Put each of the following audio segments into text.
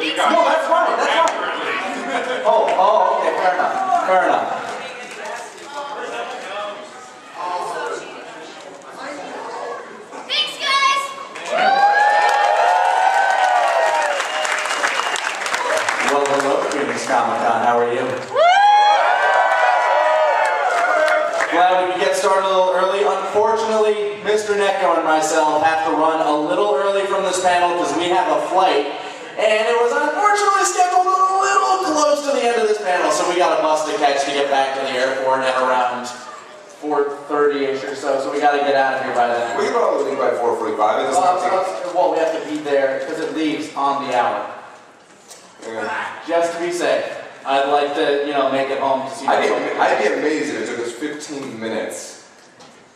you guys. No, that's fine, that's fine. Oh, okay, fair enough, fair enough. Thanks, guys! Well, hello, Phoenix Comicon, how are you? Glad we could get started a little early. Unfortunately, Mr. Necko and myself have to run a little early from this panel because we have a flight, and it was unfortunately scheduled a little close to the end of this panel, so we got a bus to catch to get back to the airport at around 4:30-ish or so we got to get out of here by then. We can probably leave by 4:45. Well, we have to be there because it leaves on the hour. Yeah. Just to be safe. I'd like to, make it home to see my family. I'd be amazed if it took us 15 minutes.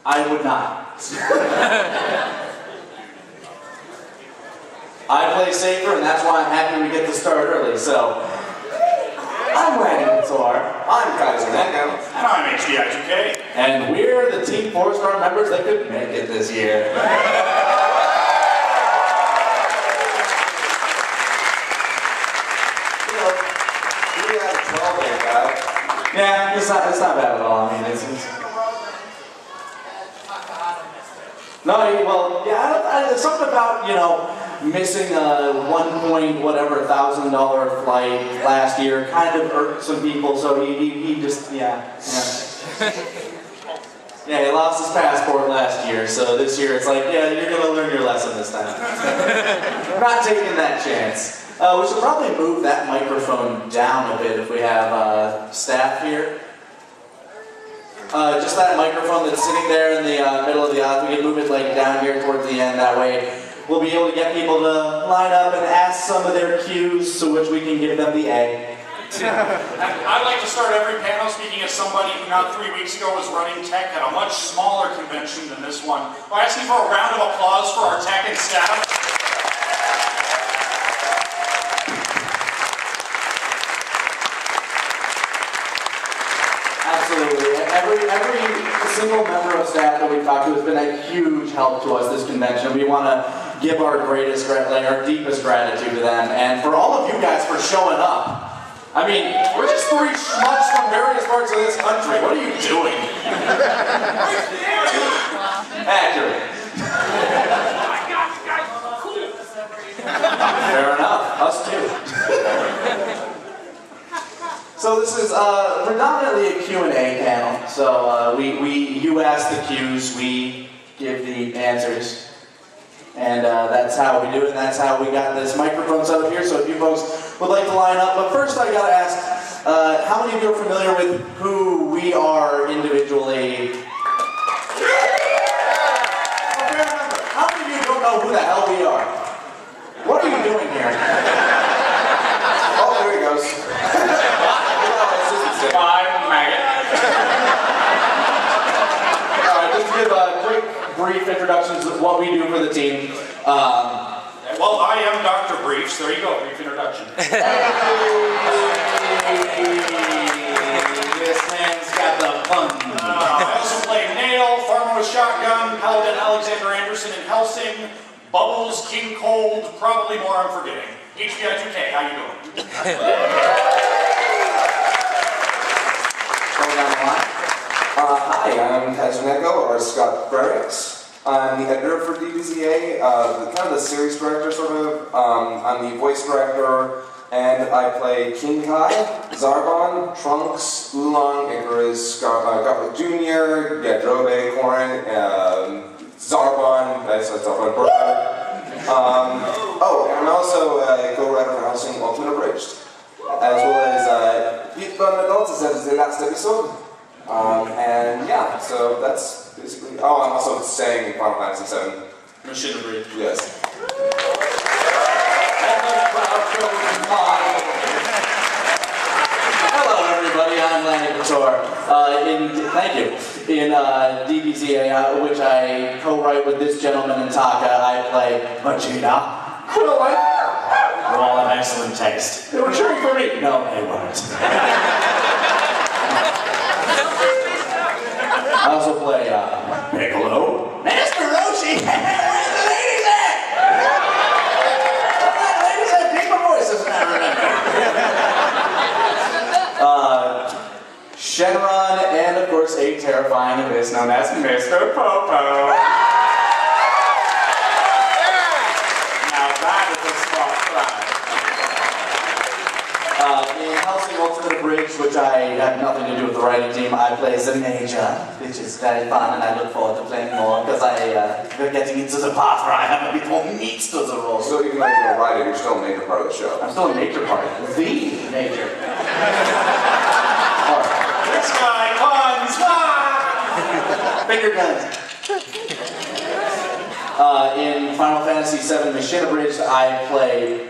I would not. I play safer, and that's why I'm happy we get to start early, so. I'm Randy Couture. I'm Kaiser Necko. And I'm HDI2K. And we're the Team 4-star members that could make it this year. We have 12 here, guys. Yeah, it's not bad at all. I mean, it's no, well, yeah, it's something about, missing a $1,000 flight last year kind of irked some people, so he just, yeah. Yeah, he lost his passport last year, so this year it's like, yeah, you're gonna learn your lesson this time. Not taking that chance. We should probably move that microphone down a bit if we have staff here. Just that microphone that's sitting there in the middle of the aisle, we can move it down here towards the end, that way we'll be able to get people to line up and ask some of their cues, so which we can give them the A. I'd like to start every panel speaking as somebody who not 3 weeks ago was running tech at a much smaller convention than this one. By asking for a round of applause for our tech and staff. Absolutely. Every single member of staff that we've talked to has been a huge help to us this convention. We want to give our deepest gratitude to them, and for all of you guys for showing up. I mean, we're just three schmucks from various parts of this country. What are you doing? Accurate. Fair enough. Us too. So this is predominantly a Q&A panel. So you ask the cues, we give the answers. And that's how we do it, and that's how we got this microphone set up here, so if you folks would like to line up. But first I gotta ask, how many of you are familiar with who we are individually? How many of you don't know who the hell we are? What are you doing here? Oh, there he goes. I'm Maggot. Alright, just give quick, brief introductions of what we do for the team. Well, I am Dr. Briefs. There you go, brief introduction. This man's got the fun. I also play Nail, Farmer with Shotgun, Paladin Alexander Anderson in Helsing, Bubbles, King Cold, probably more I'm forgetting. HBI2K, how you doing? Going down the line. Hi, I'm Kaiser Necko, or Scott Frericks. I'm the editor for DBZA, kind of the series director, sort of. I'm the voice director, and I play King Kai, Zarbon, Trunks, Oolong, Icarus, Garlic Jr., Drobe, Corrin, Zarbon, that's Zarbon brother. And I'm also a co-writer for Helsing Ultimate Abridged, as well as Youth Fun Adults, as the last episode. And yeah, so that's basically. Oh, I'm also saying Final Fantasy VII. Mission Abridged. Yes. Hello, everybody. I'm Lanny Couture. Thank you. In DBZA, which I co-write with this gentleman in Taka, I play Vegeta. We're all in excellent taste. They were cheering for me. No, they weren't. I also play Piccolo. Master Roshi! Where are the ladies at? All right, ladies, I pick my voices now. terrifying abyss known as Mr. Popo. Now that is a spot ride. In Helsing Ultimate Bridge, which I have nothing to do with the writing team, I play the Major, which is very fun, and I look forward to playing more because we're getting into the part where I have a bit more meat to the role. So even though you don't write it, you're still a major part of the show. I'm still a major part. The major. All right. This guy puns! Finger guns. In Final Fantasy VII Mission Abridged, I play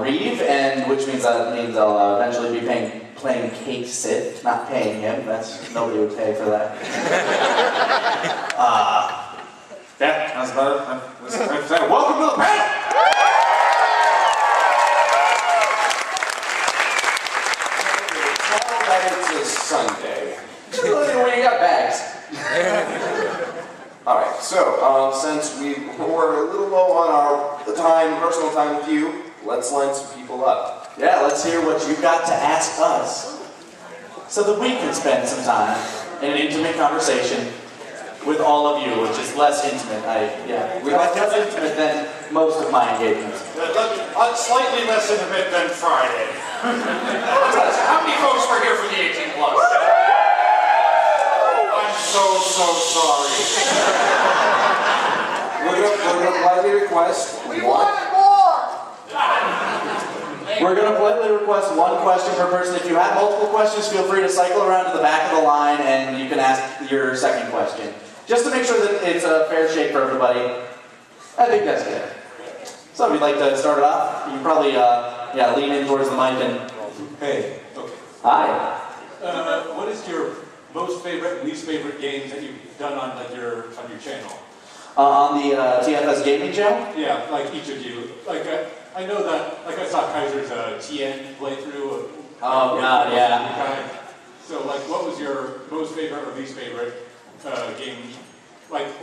Reeve, and which means I'll eventually be playing Kate Sith, not paying him. Nobody would pay for that. Yeah, that's about it. Welcome to the panel. Tell that it's a Sunday. When you got bags. Alright, so since we were a little low on our personal time with you, let's line some people up. Yeah, let's hear what you've got to ask us, so that we can spend some time in an intimate conversation with all of you, which is less intimate. Less intimate than most of my engagements. Slightly less intimate than Friday. How many folks were here for the 18 plus? I'm so sorry. We're gonna politely request We want more! We're going to politely request one question per person. If you have multiple questions, feel free to cycle around to the back of the line and you can ask your second question. Just to make sure that it's a fair shake for everybody. I think that's good. So if you'd like to start it off, you can probably lean in towards the mic and... Hey, okay. Hi. What is your most favorite and least favorite games that you've done on your channel? On the TFS Gaming channel? Yeah, like each of you. Like I know that. Like I saw Kaiser's TN playthrough. Oh God, yeah. So like, what was your most favorite or least favorite game,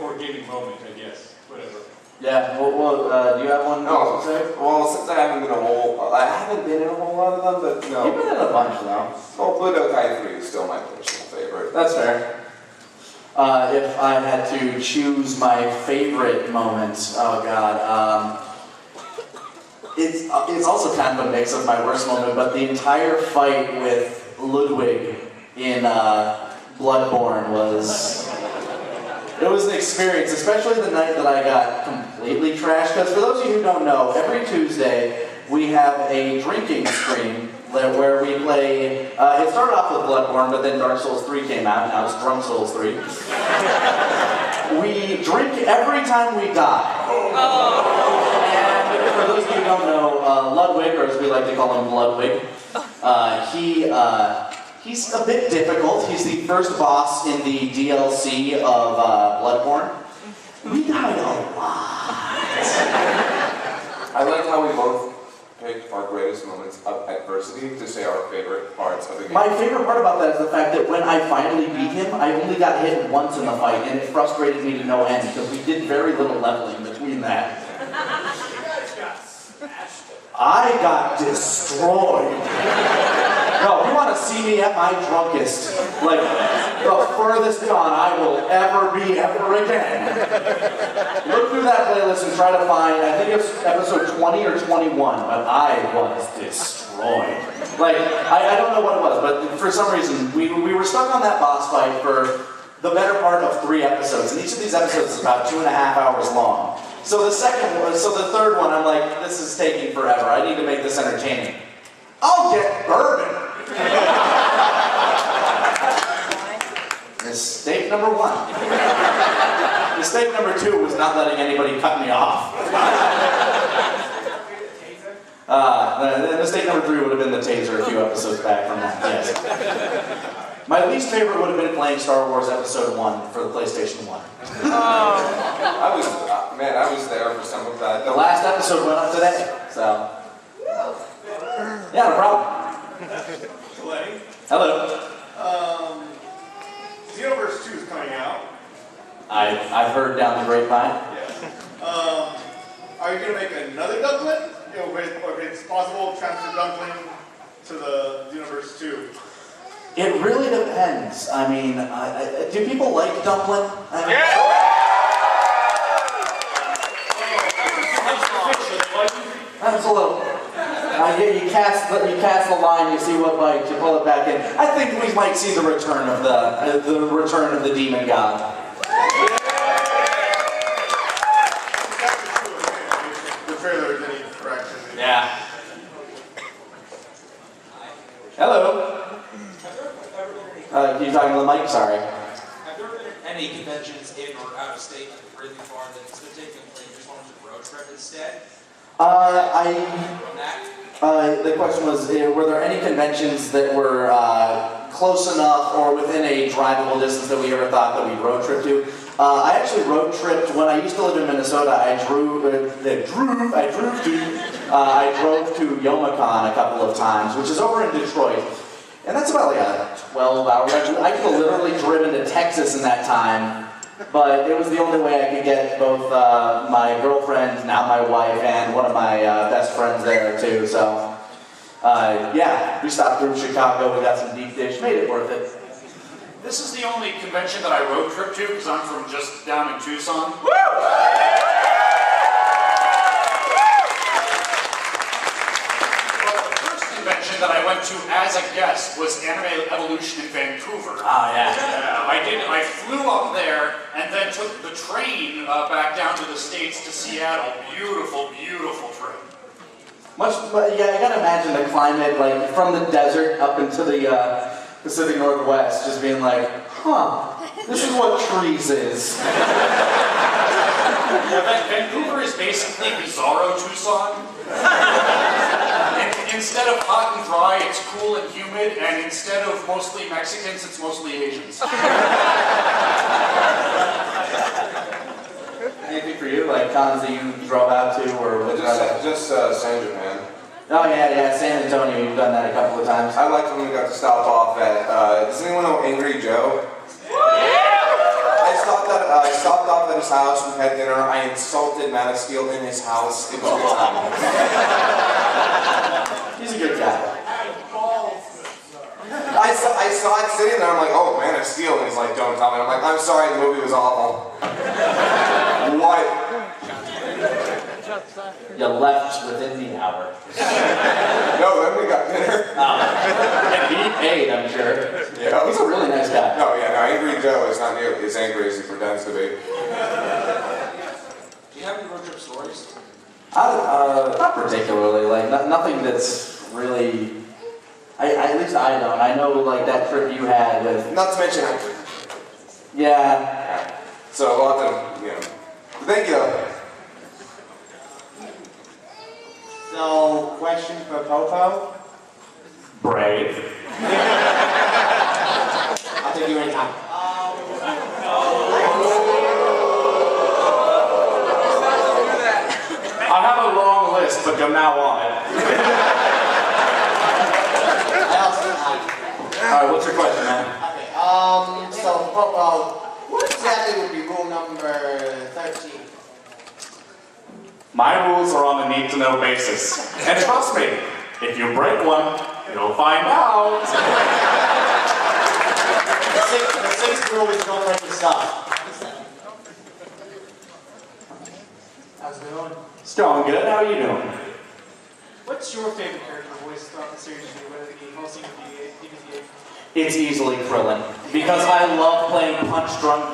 or gaming moment? I guess, whatever. Yeah. Well, do you have one? No. Well, since I haven't been in a whole lot of them, but no. You've been in a bunch though. Well, Budokai 3 is still my personal favorite. That's fair. If I had to choose my favorite moment, oh God, it's also kind of a mix of my worst moment, but the entire fight with Ludwig in Bloodborne was an experience, especially the night that I got completely trashed. Because for those of you who don't know, every Tuesday we have a drinking stream where we play, it started off with Bloodborne, but then Dark Souls 3 came out, and now it's Drunk Souls 3. We drink every time we die. And for those of you who don't know, Ludwig, or as we like to call him, Bloodwig, he's a bit difficult. He's the first boss in the DLC of Bloodborne. We died a lot. I like how we both picked our greatest moments of adversity to say our favorite parts of the game. My favorite part about that is the fact that when I finally beat him, I only got hit once in the fight, and it frustrated me to no end, because we did very little leveling between that. I got destroyed. No, you want to see me at my drunkest, like the furthest gone I will ever be ever again. Look through that playlist and try to find, I think it's episode 20 or 21, but I was destroyed. Like, I don't know what it was, but for some reason, we were stuck on that boss fight for the better part of 3 episodes, and each of these episodes is about 2.5 hours long. So the third one, I'm like, this is taking forever. I need to make this entertaining. I'll get bourbon. Mistake number 1. Mistake number 2 was not letting anybody cut me off. Mistake number 3 would have been the taser a few episodes back from that, yes. My least favorite would have been playing Star Wars Episode 1 for the PlayStation 1. I was there for some of that. The last episode went up today, so... Yeah, no problem. Hello. Xenoverse 2 is coming out. I've heard down the grapevine. Yes. Are you going to make another Dumpling? Or if it's possible, transfer Dumpling to the Xenoverse 2. It really depends. I mean, do people like dumpling? I mean, that's a little. You cast the line, you see what bites, you pull it back in. I think we might see the return of the demon god. The trailer is any correction. Yeah. Hello. You talking to the mic? Sorry. Have there been any conventions in or out of state really far that instead of taking a plane, you just wanted to road trip instead? From that? The question was, were there any conventions that were close enough or within a drivable distance that we ever thought that we'd road trip to? I actually road tripped when I used to live in Minnesota. I drove to Comicon a couple of times, which is over in Detroit, and that's about like a 12-hour ride. I could have literally driven to Texas in that time. But it was the only way I could get both my girlfriend, now my wife, and one of my best friends there too. So, yeah, we stopped through Chicago, we got some deep dish, made it worth it. This is the only convention that I road trip to because I'm from just down in Tucson. Convention that I went to as a guest was Anime Evolution in Vancouver. Ah, yeah. I flew up there and then took the train back down to the States to Seattle. Beautiful, beautiful trip. Yeah, I gotta imagine the climate, like from the desert up into the Pacific Northwest, just being like, huh, this is what trees is. Vancouver is basically Bizarro Tucson. Instead of hot and dry, it's cool and humid, and instead of mostly Mexicans, it's mostly Asians. Anything for you, like cons that you drove out to, or Just San Japan. Oh yeah, San Antonio. You've done that a couple of times. I liked when we got to stop off at. Does anyone know Angry Joe? I stopped off at his house. We had dinner. I insulted Man of Steel in his house. It was a good time. He's a good guy. I saw it sitting there. I'm like, oh, Man of Steel. And he's like, don't tell me. I'm like, I'm sorry. The movie was awful. What? You left within the hour. No, then we got dinner. And he paid, I'm sure. Yeah. He's a really nice guy. No, Angry Joe is not nearly as angry as he pretends to be. Do you have any road trip stories? Not particularly. Like nothing that's really. At least I don't. I know like that trip you had with. Not to mention, Yeah. so a lot of, thank you. So, question for Popo. Brave. I'll take you anytime. I have a long list, but from now on it. Alright, what's your question, man? Okay, so Popo, what exactly would be rule number 13? My rules are on a need-to-know basis. And trust me, if you break one, you'll find out. The sixth rule is don't let you stop. How's it going? It's going good. How are you doing? What's your favorite character voice throughout the series, whether it be hosting or DBZA? It's easily Krillin. Because I love playing punch-drunk,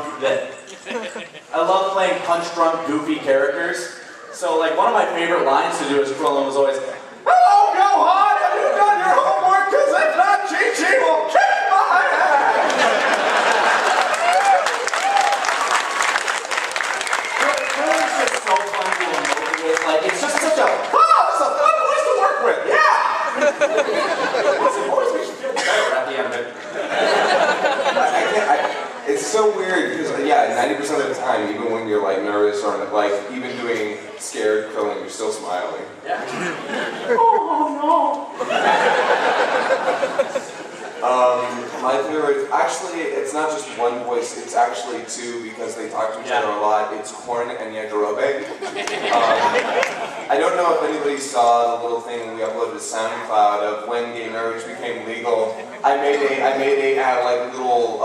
goofy characters. So, like, one of my favorite lines to do as Krillin was always, "Hello, Gohan! Have you done your homework? Because if not, Chi-Chi will kick my ass!" Krillin's just so fun to emote. Like, it's just such a, it's a fun voice to work with. Yeah! It always makes you feel better at the end of it. It's so weird because 90% of the time, even when you're like nervous or like even doing scared Krillin, you're still smiling. Yeah. Actually, it's not just one voice, it's actually two because they talk to each other a lot. It's Korn and Yajirobe. I don't know if anybody saw the little thing we uploaded to SoundCloud of when gay marriage became legal. I made a like little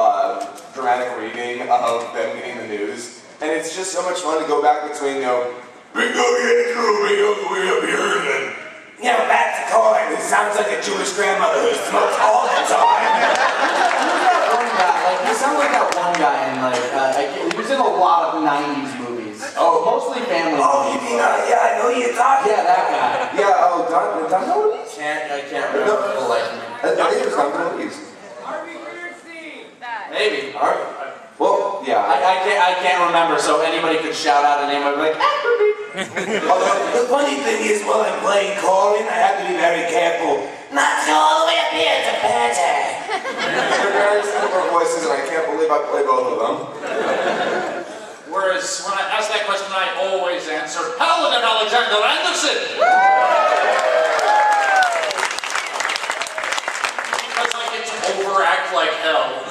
dramatic reading of them getting the news. And it's just so much fun to go back between, Bingo Yajirobe all the way up here and then, back to Korn, who sounds like a Jewish grandmother who smokes all the time. He sounds like that one guy in he was in a lot of 90s movies. Oh, mostly family movies. You mean, I know you're talking. Yeah, that guy. Yeah, Don Louise? I can't remember the life name. I think it was Don Louise. Maybe. Well, yeah. I can't remember, so anybody could shout out a name. I'd be like, Although, the funny thing is, while I'm playing Colin, I have to be very careful not to go all the way up here to Panther. They're very similar voices, and I can't believe I play both of them. Whereas when I ask that question, I always answer, Paladin Alexander Anderson! Because I get to overact like hell.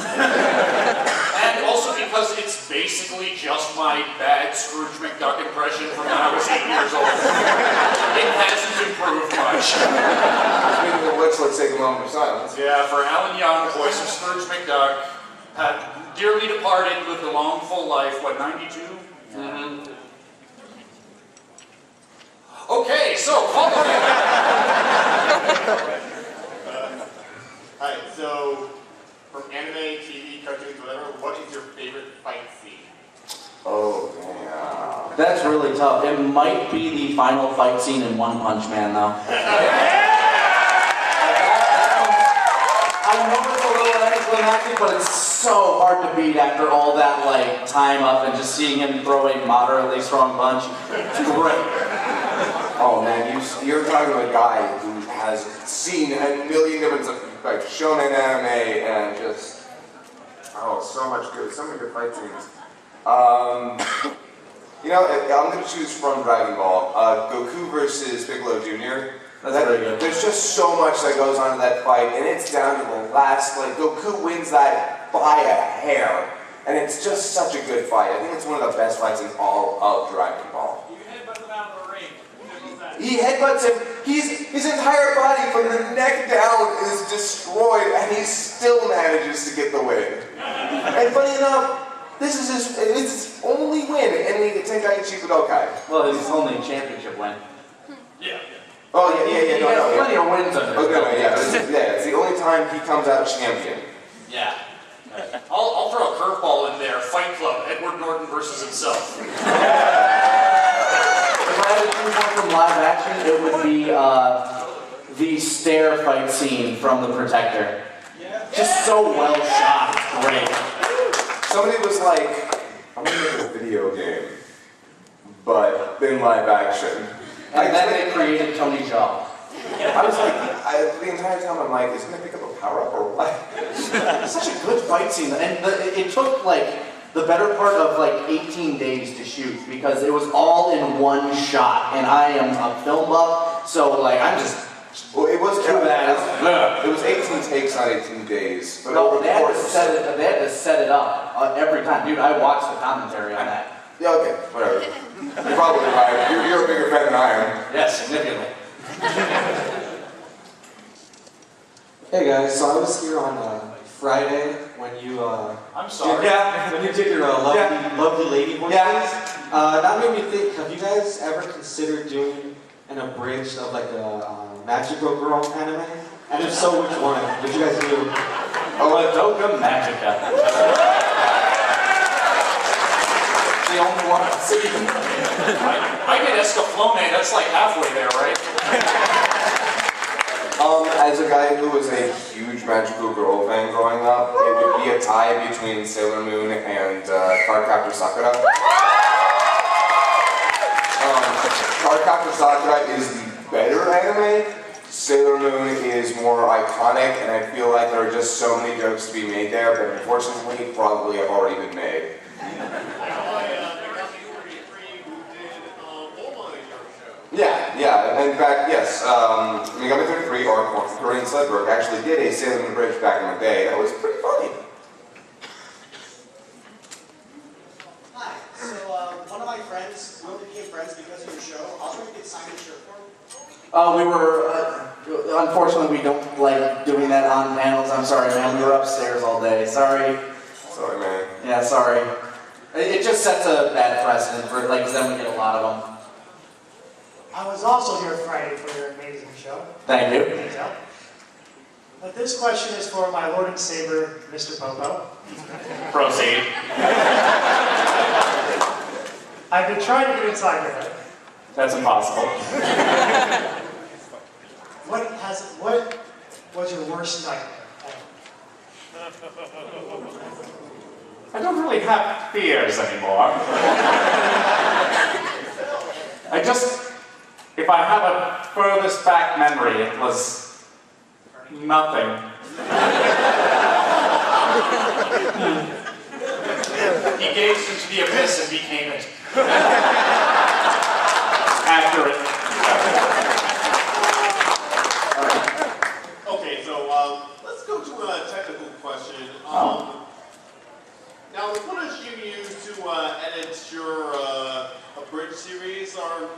And also because it's basically just my bad Scrooge McDuck impression from when I was 8 years old. It hasn't improved much. Speaking of which, let's take a moment of silence. Yeah, for Alan Young, voice of Scrooge McDuck, had dearly departed, lived a long, full life, 92? Mm-hmm. Okay, so, follow me. Alright, so from anime, TV, cartoons, whatever, what is your favorite fight scene? Oh, yeah. that's really tough. It might be the final fight scene in One Punch Man, though. I know it's a little anticlimactic, but it's so hard to beat after all that time up and just seeing him throw a moderately strong punch. It's great. Oh man, you're talking to a guy who has seen a million different shonen anime and just so many good fight scenes. I'm gonna choose from Dragon Ball. Goku versus Piccolo Jr. That's very good. There's just so much that goes on in that fight, and it's down to the last. Goku wins that by a hair, and it's just such a good fight. I think it's one of the best fights in all of Dragon Ball. You headbutt him out of the ring. He headbutts him. His entire body from the neck down is destroyed, and he still manages to get the win. And funny enough, this is his only win in the Tenkaichi Budokai. Well, his only championship win. Yeah. Oh yeah. He has plenty of wins under his belt. It's the only time he comes out champion. Yeah. I'll throw a curveball in there. Fight Club, Edward Norton versus himself. If I had to choose one from live action, it would be the stair fight scene from The Protector. Just so well shot. It's great. Somebody was like, I'm gonna make a video game, but in live action. And then they created Tony Jaa. I was like, the entire time I'm like, is he gonna pick up a power-up or what? It's such a good fight scene. And it took the better part of 18 days to shoot because it was all in one shot. And I am a film buff, so I'm just... Well, it was too bad. It was 18 takes, not 18 days. But No, they had to set it up every time. Dude, I watched the commentary on that. Yeah, okay, whatever. You're probably right. You're a bigger fan than I am. Yes, significantly. Hey guys, so I was here on Friday when you I'm sorry. when you did your lovely lady voices. That made me think, have you guys ever considered doing an abridged of a Magical Girl anime? And if so, which one would you guys do? Madoka Magica. The only one I've seen. I get Escaflowne, that's halfway there, right? As a guy who was a huge Magical Girl fan growing up, it would be a tie between Sailor Moon and Cardcaptor Sakura. Cardcaptor Sakura is the better anime. Sailor Moon is more iconic, and I feel like there are just so many jokes to be made there, but unfortunately, probably have already been made. Yeah. In fact, yes. Megami 33 or Korean Sledberg actually did a Sailor Moon bridge back in the day. That was pretty funny. We were, unfortunately we don't like doing that on panels. I'm sorry, man. We were upstairs all day. Sorry. Sorry, man. Yeah, sorry. It just sets a bad precedent for, like, 'cause then we get a lot of them. I was also here Friday for your amazing show. Thank you. Thanks, Al. But this question is for my Lord and Savior, Mr. Popo. Proceed. I've been trying to get inside your head. That's impossible. What was your worst nightmare? I don't really have fears anymore. If I have a furthest back memory, it was nothing. He gazed into the abyss and became it. Accurate. Okay, so let's go to a technical question. Now, the footage you use to edit your abridged series are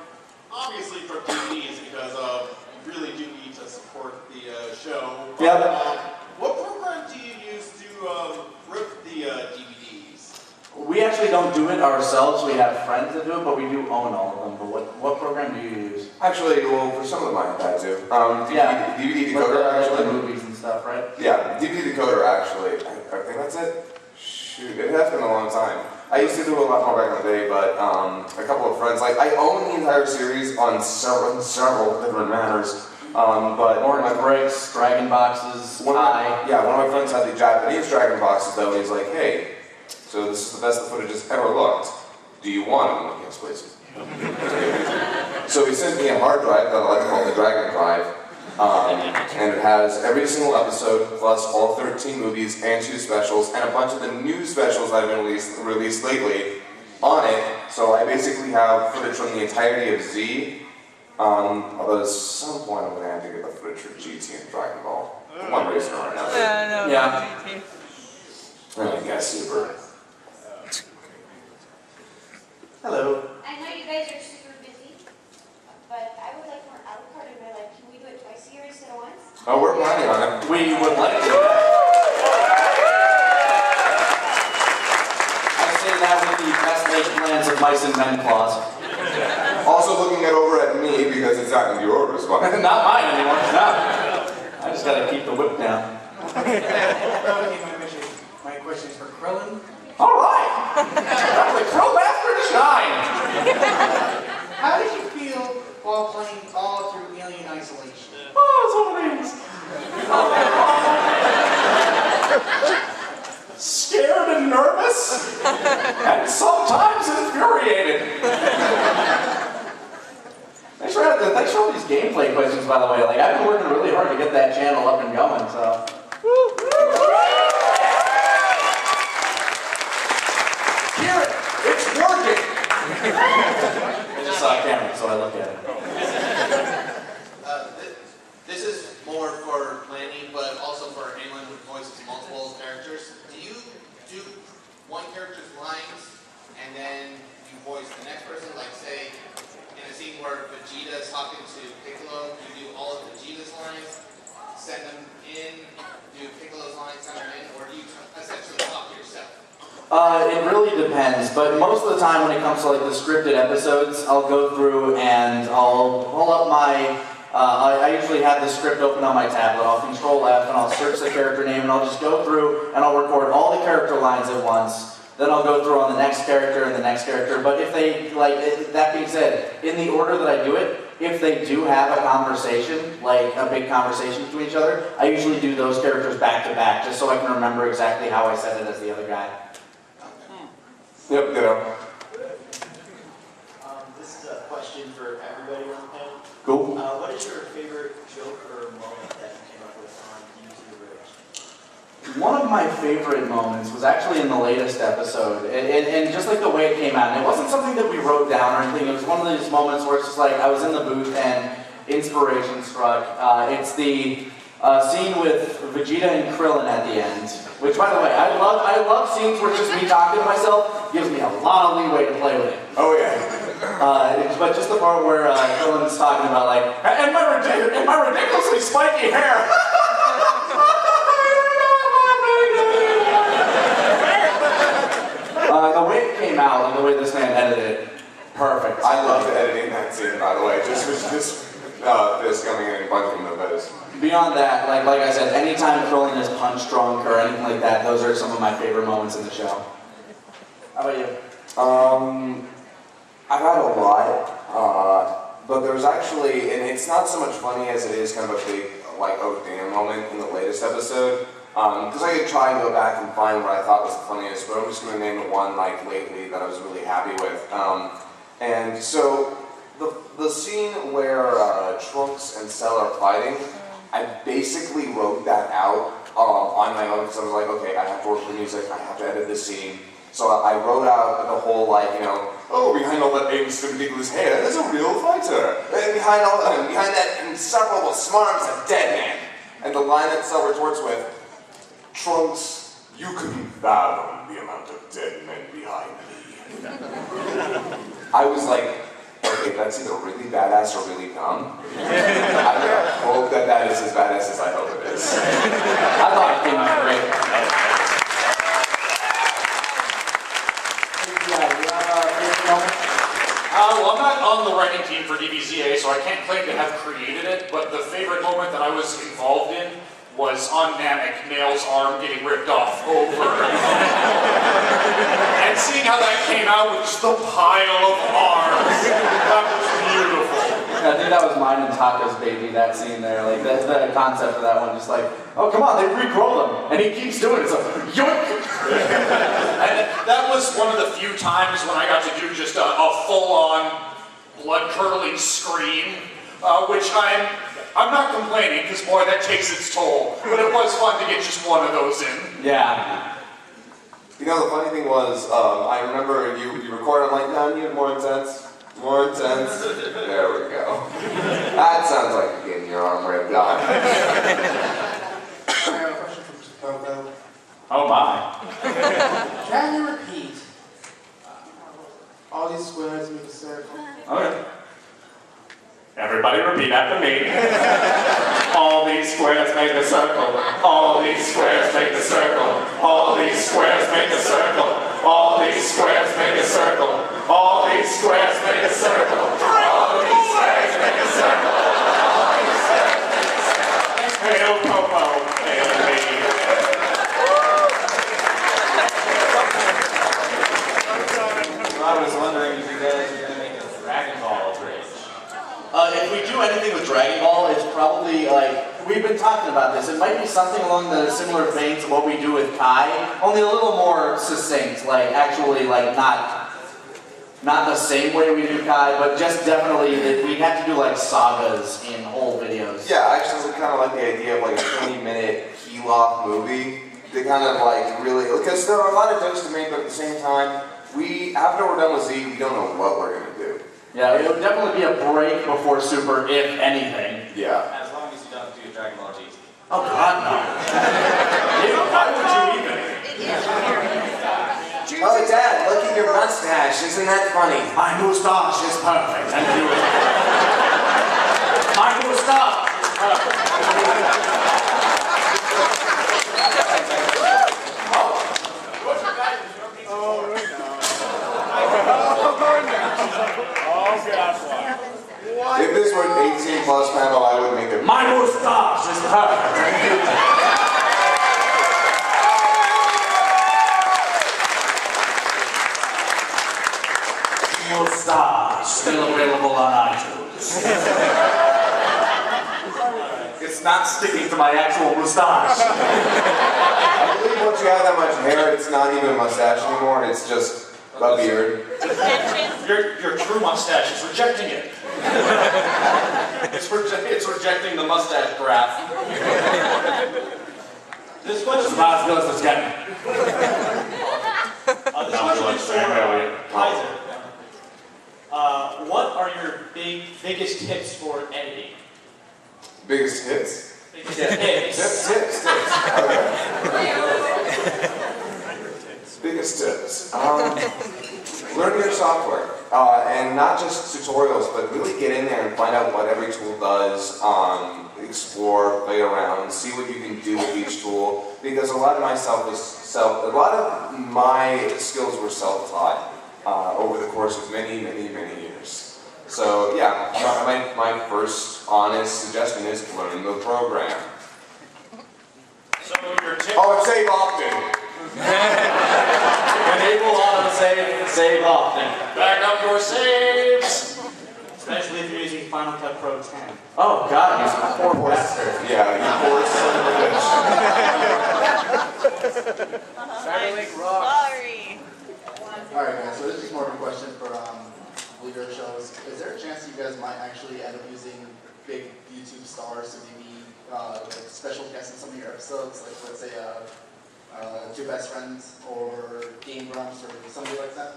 obviously from DVDs because you really do need to support the show. Yep. What program do you use to rip the DVDs? We actually don't do it ourselves. We have friends that do it, but we do own all of them. But what program do you use? Actually, well, for some of them I had to. Yeah. DVD Like decoder, the actually. movies and stuff, right? Yeah, DVD decoder, actually. I think that's it. Shoot, it has been a long time. I used to do a lot more back in the day, but a couple of friends, like, I own the entire series on several different manners. But Orange bricks, dragon boxes, one of my friends had the Japanese dragon boxes though, and he's like, hey, so this is the best the footage has ever looked. Do you want it? I'm like, yes, please. So he sent me a hard drive that I like to call the Dragon Drive. And it has every single episode, plus all 13 movies and 2 specials, and a bunch of the new specials that have been released lately on it. So I basically have footage from the entirety of Z. Although at some point I'm going to have to get the footage for GT and Dragon Ball. One reason or another. Yeah. I guess super. Hello. I know you guys are super busy, but I would like more a la carte in my life. Can we do it twice a year instead of once? Oh, we're planning on it. We would like to. I say that with the best laid plans of mice and men claws. Also looking it over at me because it's not your responsibility. Not mine anymore. No. I just gotta keep the whip down. My question is for Krillin. All right. The Crow Master shine. How did you feel while playing all through Alien Isolation? Oh, so many. Scared and nervous, and sometimes infuriated. Thanks for all these gameplay questions, by the way. Like, I've been working really hard to get that channel up and going, so. Hear it! It's working! I just saw a camera, so I look at it. This is more for planning, but also for anyone who voices multiple characters. Do you do one character's lines and then you voice the next person? Like, say, in a scene where Vegeta is talking to Piccolo, you do all of Vegeta's lines, send them in, do Piccolo's lines, send them in, or do you essentially talk to yourself? It really depends, but most of the time when it comes to like the scripted episodes, I'll go through and I'll pull up my, I usually have the script open on my tablet. I'll control F and I'll search the character name and I'll just go through and I'll record all the character lines at once. Then I'll go through on the next character and the next character. But if they, that being said, in the order that I do it, if they do have a conversation, like a big conversation between each other, I usually do those characters back to back, just so I can remember exactly how I said it as the other guy. Yep, ditto. This is a question for everybody on the panel. Cool. What is your favorite joke or moment that you came up with on YouTube Bridge? One of my favorite moments was actually in the latest episode, and just like the way it came out, and it wasn't something that we wrote down or anything, it was one of these moments where it's just like, I was in the booth and inspiration struck. It's the scene with Vegeta and Krillin at the end, which, by the way, I love scenes where it's just me talking to myself. It gives me a lot of leeway to play with it. Oh yeah. But just the part where Dylan's talking about like, and my ridiculously spiky hair. The way it came out and the way this man edited it, perfect. I loved editing that scene, by the way. Just this coming in and punching the face. Beyond that, like I said, anytime Krillin is punch drunk or anything like that, those are some of my favorite moments in the show. How about you? I've had a lot, but there's actually, and it's not so much funny as it is kind of a big, like, oh damn moment in the latest episode. Because I could try and go back and find what I thought was the funniest, but I'm just going to name the one, like, lately that I was really happy with. And so, the scene where Trunks and Cell are fighting, I basically wrote that out on my own because I was like, okay, I have to work the music, I have to edit this scene. So I wrote out the whole, like, you know, oh, behind all that angsty ridiculous hair, there's a real fighter. And behind that insufferable smarm is a dead man. And the line that Cell retorts with, Trunks, you couldn't fathom the amount of dead men behind me. I was like, okay, that's either really badass or really dumb. I hope that is as badass as I hope it is. I thought it came out great. Well, I'm not on the writing team for DBZA, so I can't claim to have created it, but the favorite moment that I was involved in was on Namek, Nail's arm getting ripped off over. And seeing how that came out with just the pile of arms. That was beautiful. I think that was mine and Taka's baby, that scene there. Like, that's the concept of that one. Just like, oh, come on, they re-grow them. And he keeps doing it. So, yoink! And that was one of the few times when I got to do just a full-on, blood-curdling scream, which I'm not complaining, because boy, that takes its toll. But it was fun to get just one of those in. Yeah. You know, the funny thing was, I remember you recorded, I'm like, no, you need more intense. More intense. There we go. That sounds like you're getting your arm ripped off. I have a question from Mr. Popo. Oh my. Can you repeat all these squares make a circle? Okay. Everybody repeat after me. All these squares make a circle. All these squares make a circle. All these squares make a circle. All these squares make a circle. All these squares make a circle. All these squares make a circle. All these squares make a circle. Hail Popo, hail me. I was wondering if you guys are going to make a Dragon Ball bridge. If we do anything with Dragon Ball, it's probably like, we've been talking about this, it might be something along the similar veins of what we do with Kai, only a little more succinct, like actually like not the same way we do Kai, but just definitely that we have to do like sagas in whole videos. Yeah, I actually kind of like the idea of like a 20-minute heel-off movie to kind of like really, because there are a lot of jokes to make, but at the same time, after we're done with Z, we don't know what we're going to do. Yeah, it would definitely be a break before Super, if anything. Yeah. As long as you don't do Dragon Ball GT. Oh God, no. Why would you even? Oh, Dad, look at your mustache. Isn't that funny? My moustache is perfect. And you. My moustache is perfect. If this were an 18+ panel, I would make it. My moustache is perfect. Moustache, still available on iTunes. It's not sticking to my actual moustache. I believe once you have that much hair, it's not even a mustache anymore. It's just a beard. Your true mustache is rejecting it. It's rejecting the mustache graph. This question It's not as good as it's getting. this question is for Kaiser. What are your biggest tips for editing? Biggest hits? Biggest tips. Tips. Okay. Biggest tips. Learn your software. and not just tutorials, but really get in there and find out what every tool does, explore, play around, see what you can do with each tool, because a lot of my skills were self-taught over the course of many years. So yeah, my first honest suggestion is learn the program. So your tip. Oh, and save often. Enable autosave, save often. Back up your saves. Especially if you're using Final Cut Pro 10. Oh God, you poor bastard. Yeah, you poor son of a bitch. Sorry. Alright guys, so this is more of a question for leader shows. Is there a chance you guys might actually end up using big YouTube stars to maybe like special guests in some of your episodes? Like let's say Two Best Friends or Game Grumps or something like that?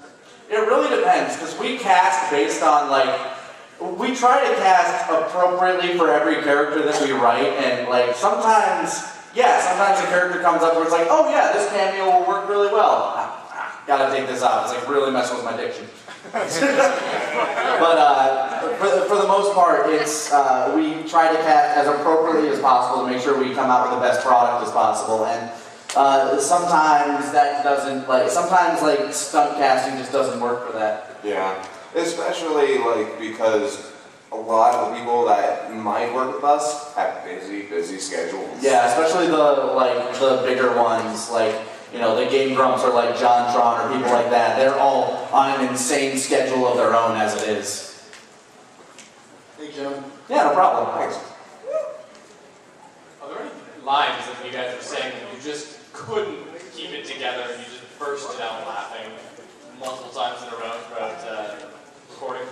It really depends, because we cast based on we try to cast appropriately for every character that we write, and sometimes a character comes up where it's like, oh yeah, this cameo will work really well. Gotta take this out. It's really messing with my diction. But for the most part, it's we try to cast as appropriately as possible to make sure we come out with the best product as possible. And sometimes that doesn't sometimes stunt casting just doesn't work for that. Yeah, especially because a lot of the people that might work with us have busy schedules. Yeah, especially the bigger ones, the Game Grumps or John Tron or people like that. They're all on an insane schedule of their own as it is. Hey Jim. Yeah, no problem. Thanks. Are there any lines that you guys were saying that you just couldn't keep it together and you just bursted out laughing multiple times in a row throughout recording?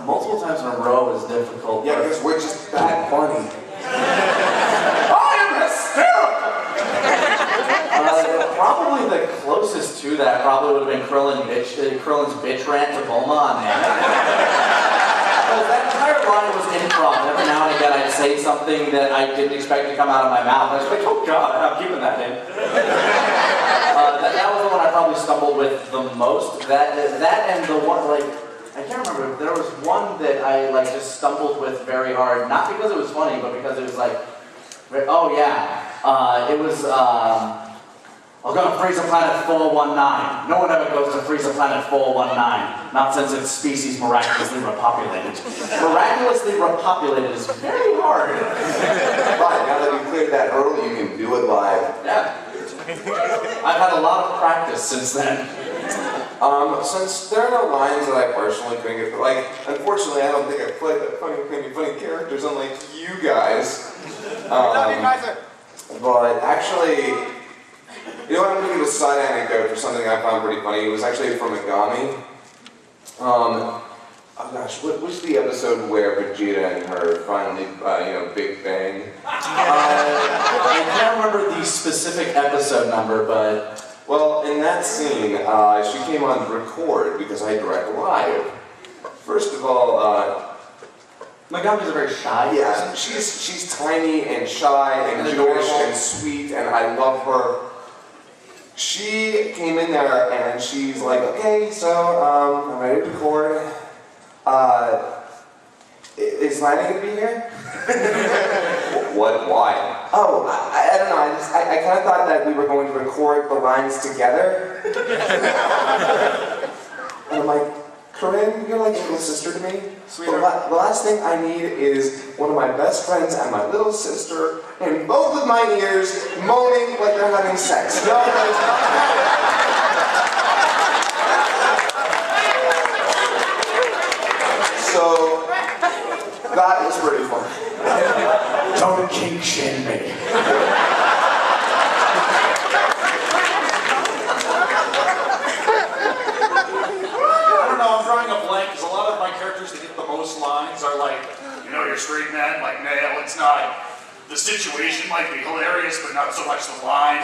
Multiple times in a row is difficult. Yeah, because we're just that funny. I am hysterical! Probably the closest to that probably would have been Krillin's bitch rant to Bulma on there. That entire line was improv. Every now and again I'd say something that I didn't expect to come out of my mouth. I was like, oh God, I'm keeping that in. That was the one I probably stumbled with the most. That and the one, I can't remember. There was one that I just stumbled with very hard. Not because it was funny, but because it was oh yeah. It was, I'll go to Freezer Planet 419. No one ever goes to Freezer Planet 419. Not since its species miraculously repopulated. Miraculously repopulated is very hard. Right, now that you cleared that hurdle, you can do it live. Yeah. I've had a lot of practice since then. Since there are no lines that I personally couldn't get, unfortunately, I don't think I played that funny characters unlike you guys. But actually, you know what, I'm going to give a side anecdote for something I found pretty funny. It was actually from Megami. Oh gosh, what's the episode where Vegeta and her finally, Big Bang? I can't remember the specific episode number, but... Well, in that scene, she came on to record because I direct live. First of all, Megami's a very shy person. Yeah, she's tiny and shy and Jewish and sweet, and I love her. She came in there and she's like, okay, so I'm ready to record. Is Lana gonna be here? What? Why? Oh, I don't know. I kind of thought that we were going to record the lines together. And I'm like, Corinne, you're like a little sister to me. Sweetheart. The last thing I need is one of my best friends and my little sister in both of my ears moaning like they're having sex. No, that is not happening. So, that was pretty fun. Don't kink shame me. Lines are you're straight man, nail, it's not. The situation might be hilarious, but not so much the line.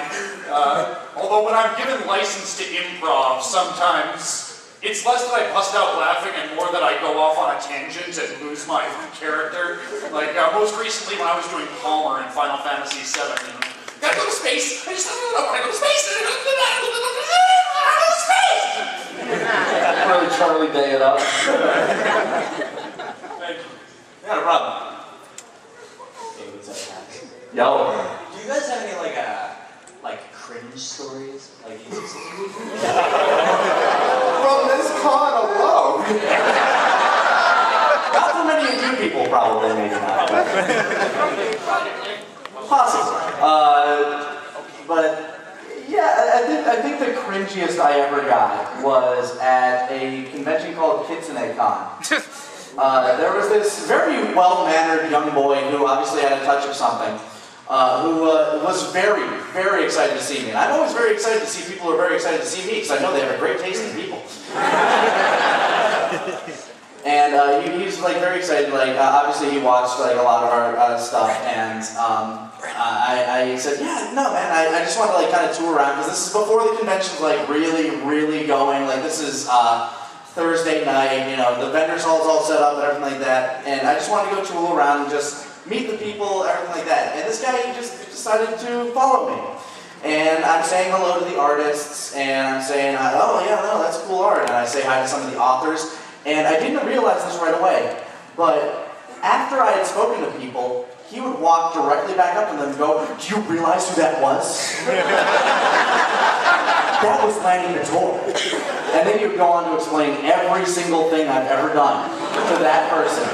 Although when I'm given license to improv, sometimes it's less that I bust out laughing and more that I go off on a tangent and lose my character. Most recently when I was doing Palmer in Final Fantasy VII, gotta go to space! I want to go to space! I want to go to space! really Charlie Day it up. Thank you. Not a problem. Yo. Do you guys have any like cringe stories? Like From this con alone. Not for many of you people, probably, maybe not. Possibly. But yeah, I think the cringiest I ever got was at a convention called Kitsune Con. There was this very well-mannered young boy who obviously had a touch of something, who was very, very excited to see me. And I'm always very excited to see people who are very excited to see me, because I know they have a great taste in people. And he's like very excited. Like obviously he watched like a lot of our stuff, and I said, yeah, no man, I just want to like kind of tour around, because this is before the convention's like really, really going. Like this is Thursday night, you know, the vendors hall's all set up and everything like that, and I just wanted to go tour around and just meet the people, everything like that. And this guy, he just decided to follow me. And I'm saying hello to the artists, and I'm saying, oh yeah, no, that's cool art. And I say hi to some of the authors. And I didn't realize this right away, but after I had spoken to people, he would walk directly back up to them and go, do you realize who that was? That was Lanny Nator. And then he would go on to explain every single thing I've ever done to that person.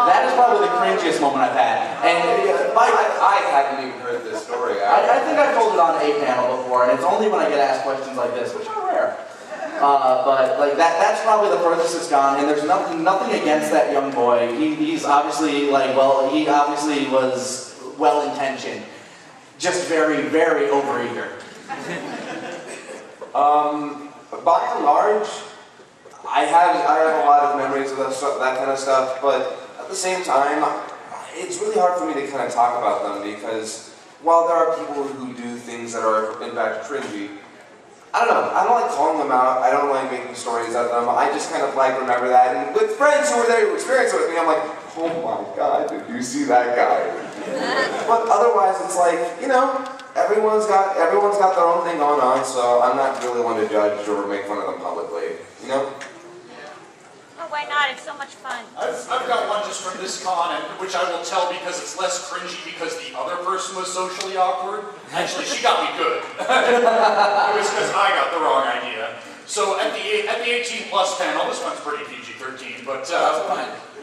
That is probably the cringiest moment I've had. And I hadn't even heard this story. I think I've told it on a panel before, and it's only when I get asked questions like this, which are rare. But like that's probably the furthest it's gone, and there's nothing against that young boy. He's obviously he obviously was well-intentioned, just very, very overeager. By and large, I have a lot of memories of that kind of stuff, but at the same time, it's really hard for me to kind of talk about them, because while there are people who do things that are in fact cringy, I don't know, I don't like calling them out, I don't like making stories out of them, I just kind of like remember that, and with friends who were there who experienced it with me, I'm like, oh my god, did you see that guy? But otherwise, it's like, you know, everyone's got their own thing going on, so I'm not really one to judge or make fun of them publicly, you know? Oh, why not? It's so much fun. I've got one just from this con, which I will tell because it's less cringy because the other person was socially awkward. Actually, she got me good. It was because I got the wrong idea. So at the 18+ panel, this one's pretty PG-13, but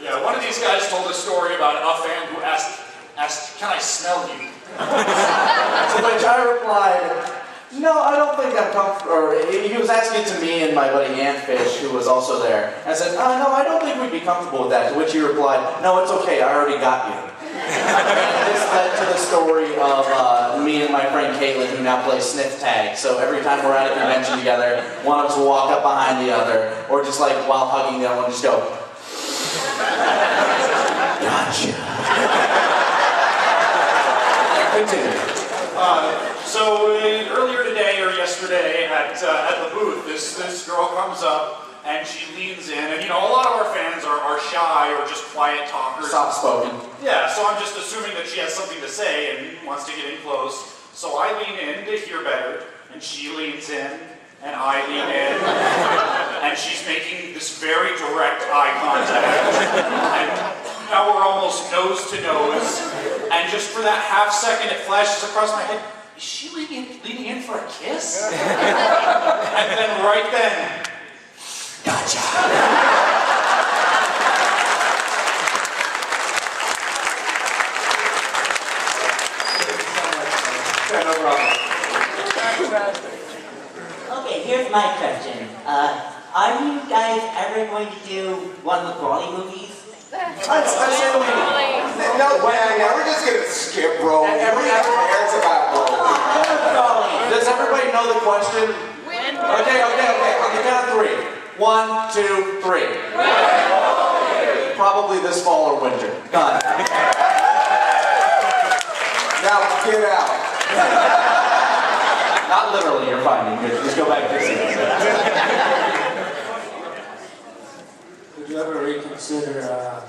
yeah, one of these guys told a story about a fan who asked, "Can I smell you?" To which I replied, no, I don't think I'm comfortable. Or he was asking it to me and my buddy Antfish, who was also there. I said, no, I don't think we'd be comfortable with that. To which he replied, no, it's okay, I already got you. And this led to the story of me and my friend Caitlin, who now plays sniff tag. So every time we're at a convention together, one of us will walk up behind the other, or just like while hugging the other one, just go, gotcha. Continue. So earlier today or yesterday at the booth, this girl comes up and she leans in, and you know, a lot of our fans are shy or just quiet talkers. Soft-spoken. Yeah, so I'm just assuming that she has something to say and wants to get in close. So I lean in to hear better, and she leans in, and I lean in, and she's making this very direct eye contact. And now we're almost nose to nose, and just for that half second it flashes across my head, is she leaning in for a kiss? And then right then, gotcha! Yeah, no problem. Okay, here's my question. Are you guys ever going to do one of the Brawley movies? No way, now we're just gonna skip Broly. Everyone cares about Broly. Does everybody know the question? Okay. On the count of 3. 1, 2, 3. Probably this fall or winter. Done. Now get out. Not literally, you're fine. Just go back to your seat. Would you ever reconsider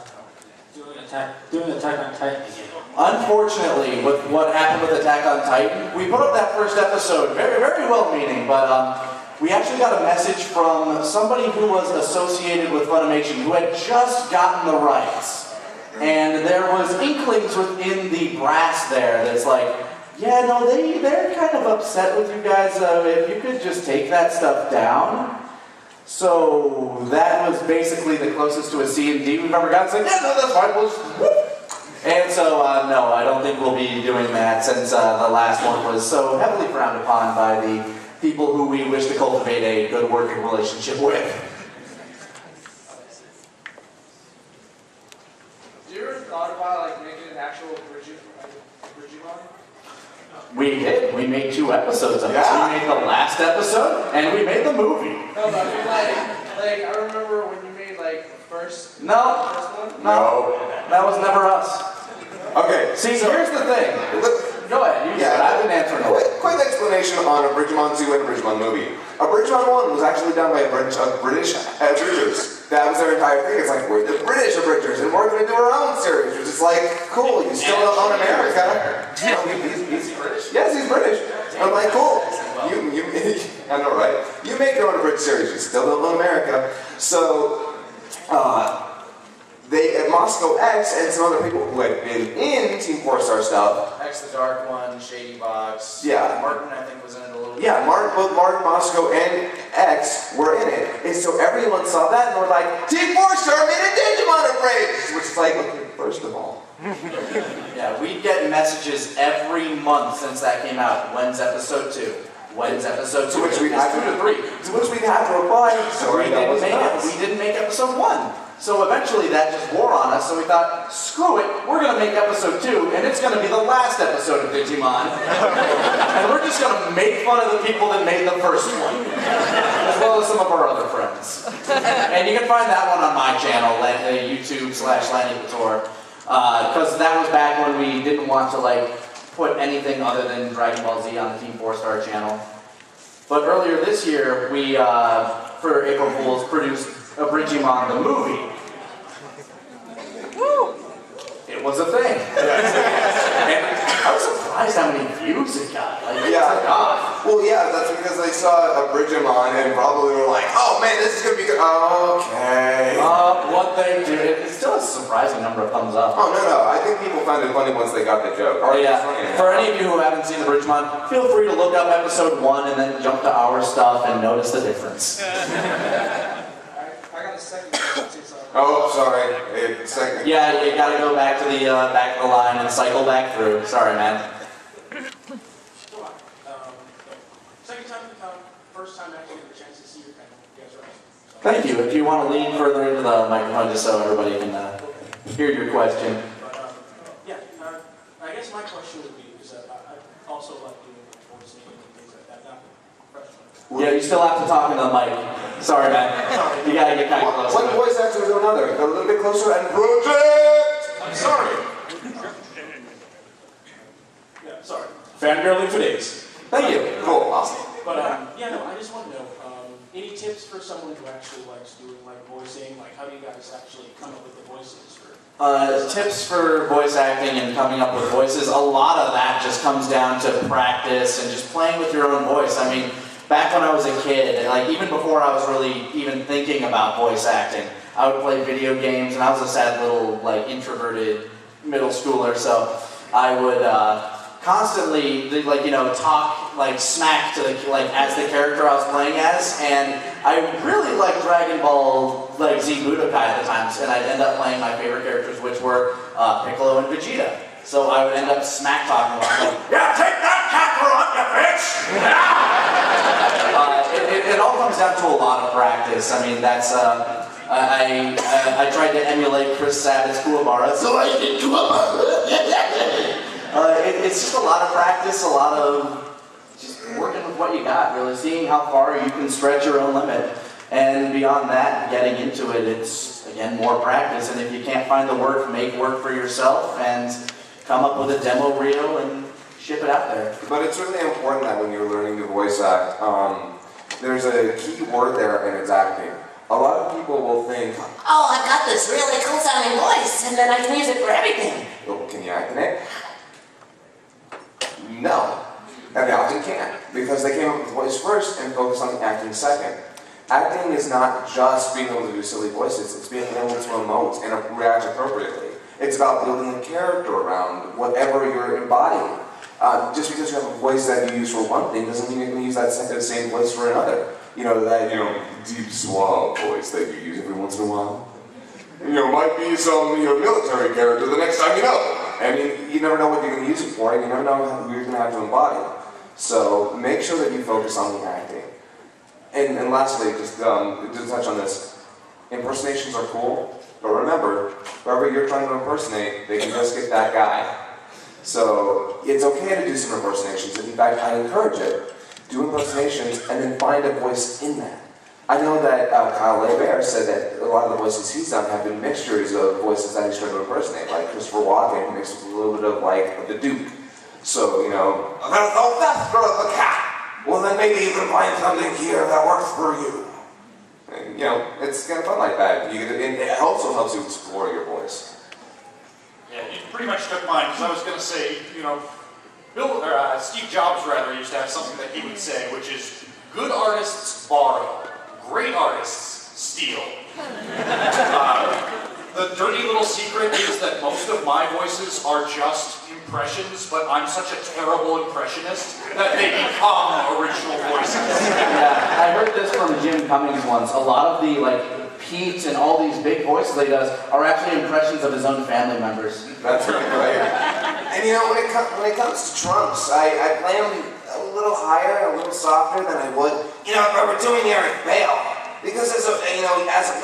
doing Attack on Titan again? Unfortunately, with what happened with Attack on Titan, we put up that first episode, very, very well-meaning, but we actually got a message from somebody who was associated with Funimation who had just gotten the rights. And there was inklings within the brass there that's like, yeah, no, they're kind of upset with you guys. If you could just take that stuff down. So that was basically the closest to a C&D we've ever gotten. It's like, yeah, no, that's fine. We'll just whoop. And so, no, I don't think we'll be doing that since the last one was so heavily frowned upon by the people who we wish to cultivate a good working relationship with. Have you ever thought about like making an actual Digimon? We did. We made 2 episodes of it. So we made the last episode, and we made the movie. No, but I mean like I remember when you made like the first. No. First one. No. That was never us. Okay. See, so here's the thing. Go ahead. You said I didn't answer no. Quick explanation on a Bridgemon 2 and a Bridgemon movie. A Bridgemon 1 was actually done by a bunch of British abridgers. That was their entire thing. It's like, we're the British abridgers, and we're going to do our own series. Which is like, cool, you still don't own America. He's British? Yes, he's British. I'm like, cool. I know, right? You make your own abridged series, you still don't own America. So, they at Moscow X and some other people who had been in Team 4-Star stuff. X the Dark One, Shady Box. Yeah. Martin, I think, was in it a little bit. Yeah, both Martin, Moscow, and X were in it. And so everyone saw that and were like, Team 4-Star made a Digimon abridged! Which is like, okay, first of all. Yeah, we'd get messages every month since that came out. When's episode 2? When's episode 2? To which we'd have 2 to 3. To which we'd have to reply, sorry, we didn't make episode 1. So eventually that just wore on us, so we thought, screw it, we're going to make episode 2, and it's going to be the last episode of Digimon. And we're just going to make fun of the people that made the first one, as well as some of our other friends. And you can find that one on my channel, YouTube/Lanny Couture, because that was back when we didn't want to put anything other than Dragon Ball Z on the Team 4-Star channel. But earlier this year, we, for April Fools, produced a Bridgemon the movie. Woo! It was a thing. And I was surprised how many views it got. It took off. Well, yeah, that's because they saw a Bridgemon and probably were like, oh man, this is going to be good. Okay. What they do, it's still a surprising number of thumbs up. Oh, no. I think people found it funny once they got the joke. Oh, yeah. For any of you who haven't seen the Bridgemon, feel free to look up episode 1 and then jump to our stuff and notice the difference. I got a second question. Oh, sorry. Second. Yeah, you gotta go back to the line and cycle back through. Sorry, man. Second time to come, first time actually get a chance to see your panel. You guys are awesome. Thank you. If you want to lean further into the microphone just so everybody can hear your question. I guess my question would be, is that I also like doing voicing and things like that. Not professional. Yeah, you still have to talk into the mic. Sorry, man. You gotta get kind of closer. One voice actor to another. Go a little bit closer and project! I'm sorry. Yeah, sorry. Fangirling for days. Thank you. Cool, awesome. But I just want to know, any tips for someone who actually likes doing voicing? How do you guys actually come up with the voices for? Tips for voice acting and coming up with voices. A lot of that just comes down to practice and just playing with your own voice. I mean, back when I was a kid, even before I was really even thinking about voice acting, I would play video games, and I was a sad little, introverted middle schooler, so I would constantly, talk, smack to as the character I was playing as, and I really liked Dragon Ball, Z Budokai at the times, and I'd end up playing my favorite characters, which were Piccolo and Vegeta. So I would end up smack talking about yeah, take that Kakarot, you bitch! It all comes down to a lot of practice. I mean, that's, I tried to emulate Chris Sabat's Kuwabara, so I did Kuwabara. It's just a lot of practice, a lot of just working with what you got, really, seeing how far you can stretch your own limit. And beyond that, getting into it, it's, again, more practice. And if you can't find the work, make work for yourself and come up with a demo reel and ship it out there. But it's really important that when you're learning to voice act, there's a key word there, and it's acting. A lot of people will think, oh, I got this really cool sounding voice, and then I can use it for everything. well, can you act in it? No. And they often can't. because they came up with the voice first and focused on the acting second. Acting is not just being able to do silly voices, it's being able to emote and react appropriately. It's about building a character around whatever you're embodying. Just because you have a voice that you use for one thing doesn't mean you can use that same voice for another. You know, that, deep, suave voice that you use every once in a while. Might be some, military character the next time you know. And you never know what you're going to use it for, and you never know who you're going to have to embody. So make sure that you focus on the acting. And lastly, just to touch on this, impersonations are cool, but remember, whoever you're trying to impersonate, they can just get that guy. So it's okay to do some impersonations. In fact, I encourage it. Do impersonations and then find a voice in that. I know that Kyle LeBear said that a lot of the voices he's done have been mixtures of voices that he's trying to impersonate, like Christopher Walken mixed with a little bit of the Duke. So, I'm gonna throw that throw the cat. Well, then maybe you can find something here that works for you. And, it's kind of fun like that. It also helps you explore your voice. Yeah, you pretty much took mine, because I was going to say, Steve Jobs, rather, used to have something that he would say, which is, good artists borrow, great artists steal. The dirty little secret is that most of my voices are just impressions, but I'm such a terrible impressionist that they become original voices. Yeah, I heard this from Jim Cummings once. A lot of the, Pete and all these big voices he does are actually impressions of his own family members. That's right. And when it comes to trumps, I play them a little higher and a little softer than I would, if I were doing Eric Bale. Because as of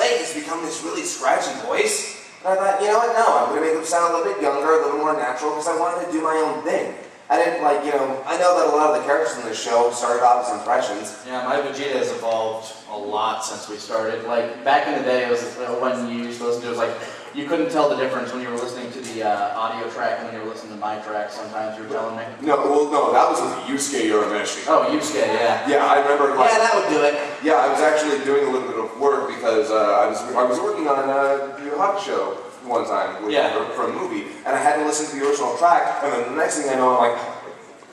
late, it's become this really scratchy voice. And I thought, no, I'm going to make him sound a little bit younger, a little more natural, because I wanted to do my own thing. I didn't I know that a lot of the characters in this show started off as impressions. Yeah, my Vegeta has evolved a lot since we started. Back in the day, it was when you used to listen to it, you couldn't tell the difference when you were listening to the audio track and when you were listening to my track. Sometimes you were telling me. No, that was with Yusuke Urameshi. Oh, Yusuke, yeah. Yeah, I remember. Yeah, that would do it. Yeah, I was actually doing a little bit of work because I was working on a hot show one time for a movie, and I had to listen to the original track, and then the next thing I know, I'm like,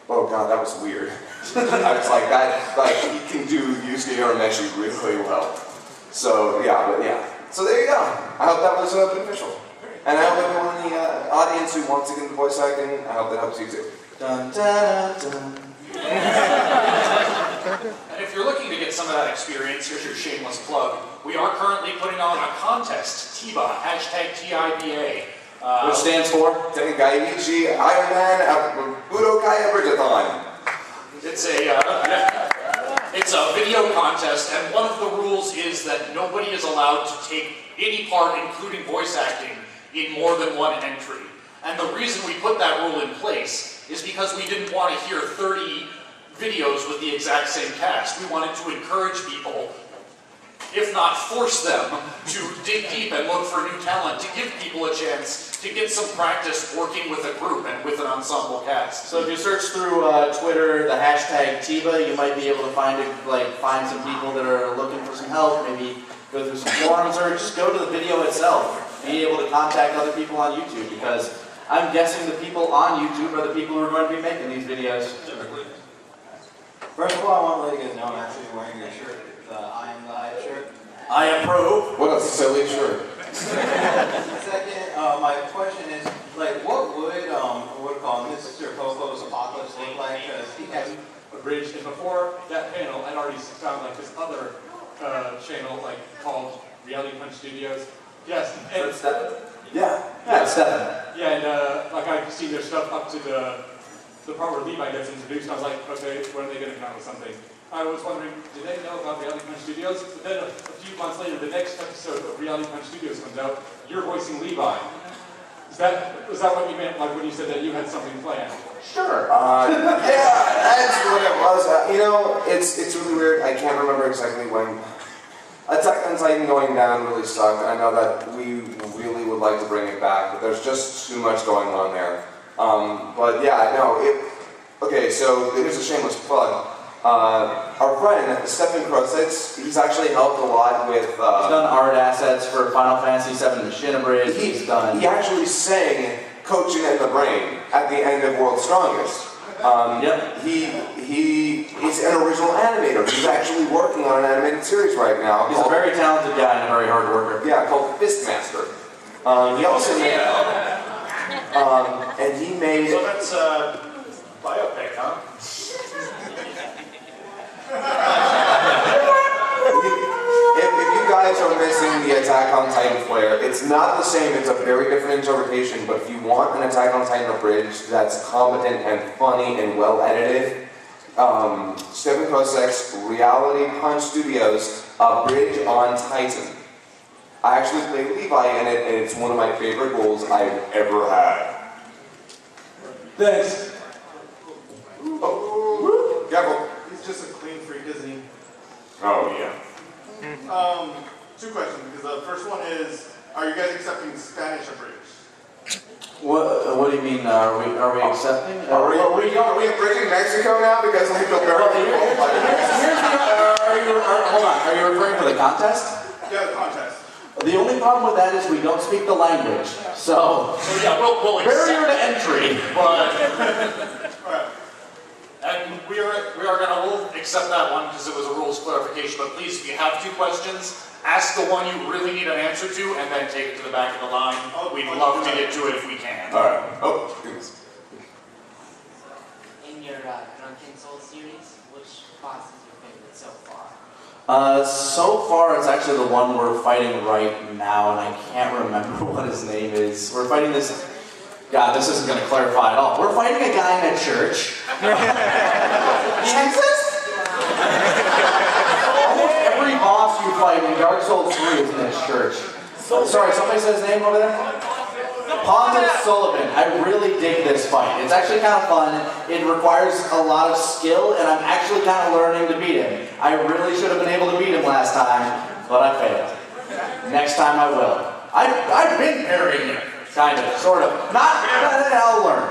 oh god, that was weird. I was like, he can do Yusuke Urameshi really well. So So there you go. I hope that was beneficial. And I hope everyone in the audience who wants to get into voice acting, I hope that helps you too. Dun, dun, dun. And if you're looking to get some of that experience, here's your shameless plug. We are currently putting on a contest, TIBA, #TIBA. Which stands for? Tenkaichi Iron Man Budokai Bridgeathon. It's a video contest, and one of the rules is that nobody is allowed to take any part, including voice acting, in more than one entry. And the reason we put that rule in place is because we didn't want to hear 30 videos with the exact same cast. We wanted to encourage people, if not force them, to dig deep and look for new talent, to give people a chance to get some practice working with a group and with an ensemble cast. So if you search through Twitter, the #TIBA, you might be able to find some people that are looking for some help, maybe go through some forums, or just go to the video itself. Be able to contact other people on YouTube, because I'm guessing the people on YouTube are the people who are going to be making these videos. First of all, I want to let you guys know I'm actually wearing your shirt, the I Am the Hype shirt. I approve. What a silly shirt. Second, my question is, what would Mr. Coco's apocalypse look like? Because he has a bridge, and before that panel, I'd already found this other channel called Reality Punch Studios. Yes, and it's Stefan? Yeah, it's Stefan. Yeah, and I've seen their stuff up to the part where Levi gets introduced. I was like, okay, when are they going to come out with something? I was wondering, did they know about Reality Punch Studios? But then a few months later, the next episode of Reality Punch Studios comes out. You're voicing Levi. Was that what you meant, when you said that you had something planned? Sure. Yeah, that's what it was. It's really weird. I can't remember exactly when. Attack on Titan going down really sucked. I know that we really would like to bring it back, but there's just too much going on there. Okay, so here's a shameless plug. Our friend, Stefan Krositz, he's actually helped a lot with... he's done art assets for Final Fantasy VII Machinabridge. He actually sang Coaching in the Brain at the end of World's Strongest. He is an original animator. He's actually working on an animated series right now. He's a very talented guy and a very hard worker. Yeah, called Fistmaster. He also made... and he made... So that's biopic, huh? If you guys are missing the Attack on Titan flair, it's not the same, it's a very different interpretation, but if you want an Attack on Titan abridged that's competent and funny and well edited, Stephen Kosek's Reality Punch Studios Bridge on Titan. I actually played Levi in it, and it's one of my favorite roles I've ever had. Thanks. Oh, careful. He's just a clean freak, isn't he? Oh, yeah. Two questions, because the first one is, are you guys accepting Spanish abridged? What do you mean? Are we accepting? Are we abridging Mexico now because like the very hold on. Are you referring to the contest? Yeah, the contest. The only problem with that is we don't speak the language. So yeah, we'll barrier to entry. But and we are gonna we'll accept that one because it was a rules clarification. But please, if you have two questions, ask the one you really need an answer to, and then take it to the back of the line. We'd love to get to it if we can. All right. Oh, goodness. In your Drunken Soul series, which boss is your favorite so far? So far, it's actually the one we're fighting right now, and I can't remember what his name is. We're fighting this. God, this isn't going to clarify at all. We're fighting a guy in a church. Jesus? Almost every boss you fight in Dark Souls 3 is in this church. Sorry, somebody said his name over there? Pontus Sullivan. I really dig this fight. It's actually kind of fun. It requires a lot of skill, and I'm actually kind of learning to beat him. I really should have been able to beat him last time, but I failed. Next time I will. I've been parrying him. Kind of, sort of. I'll learn.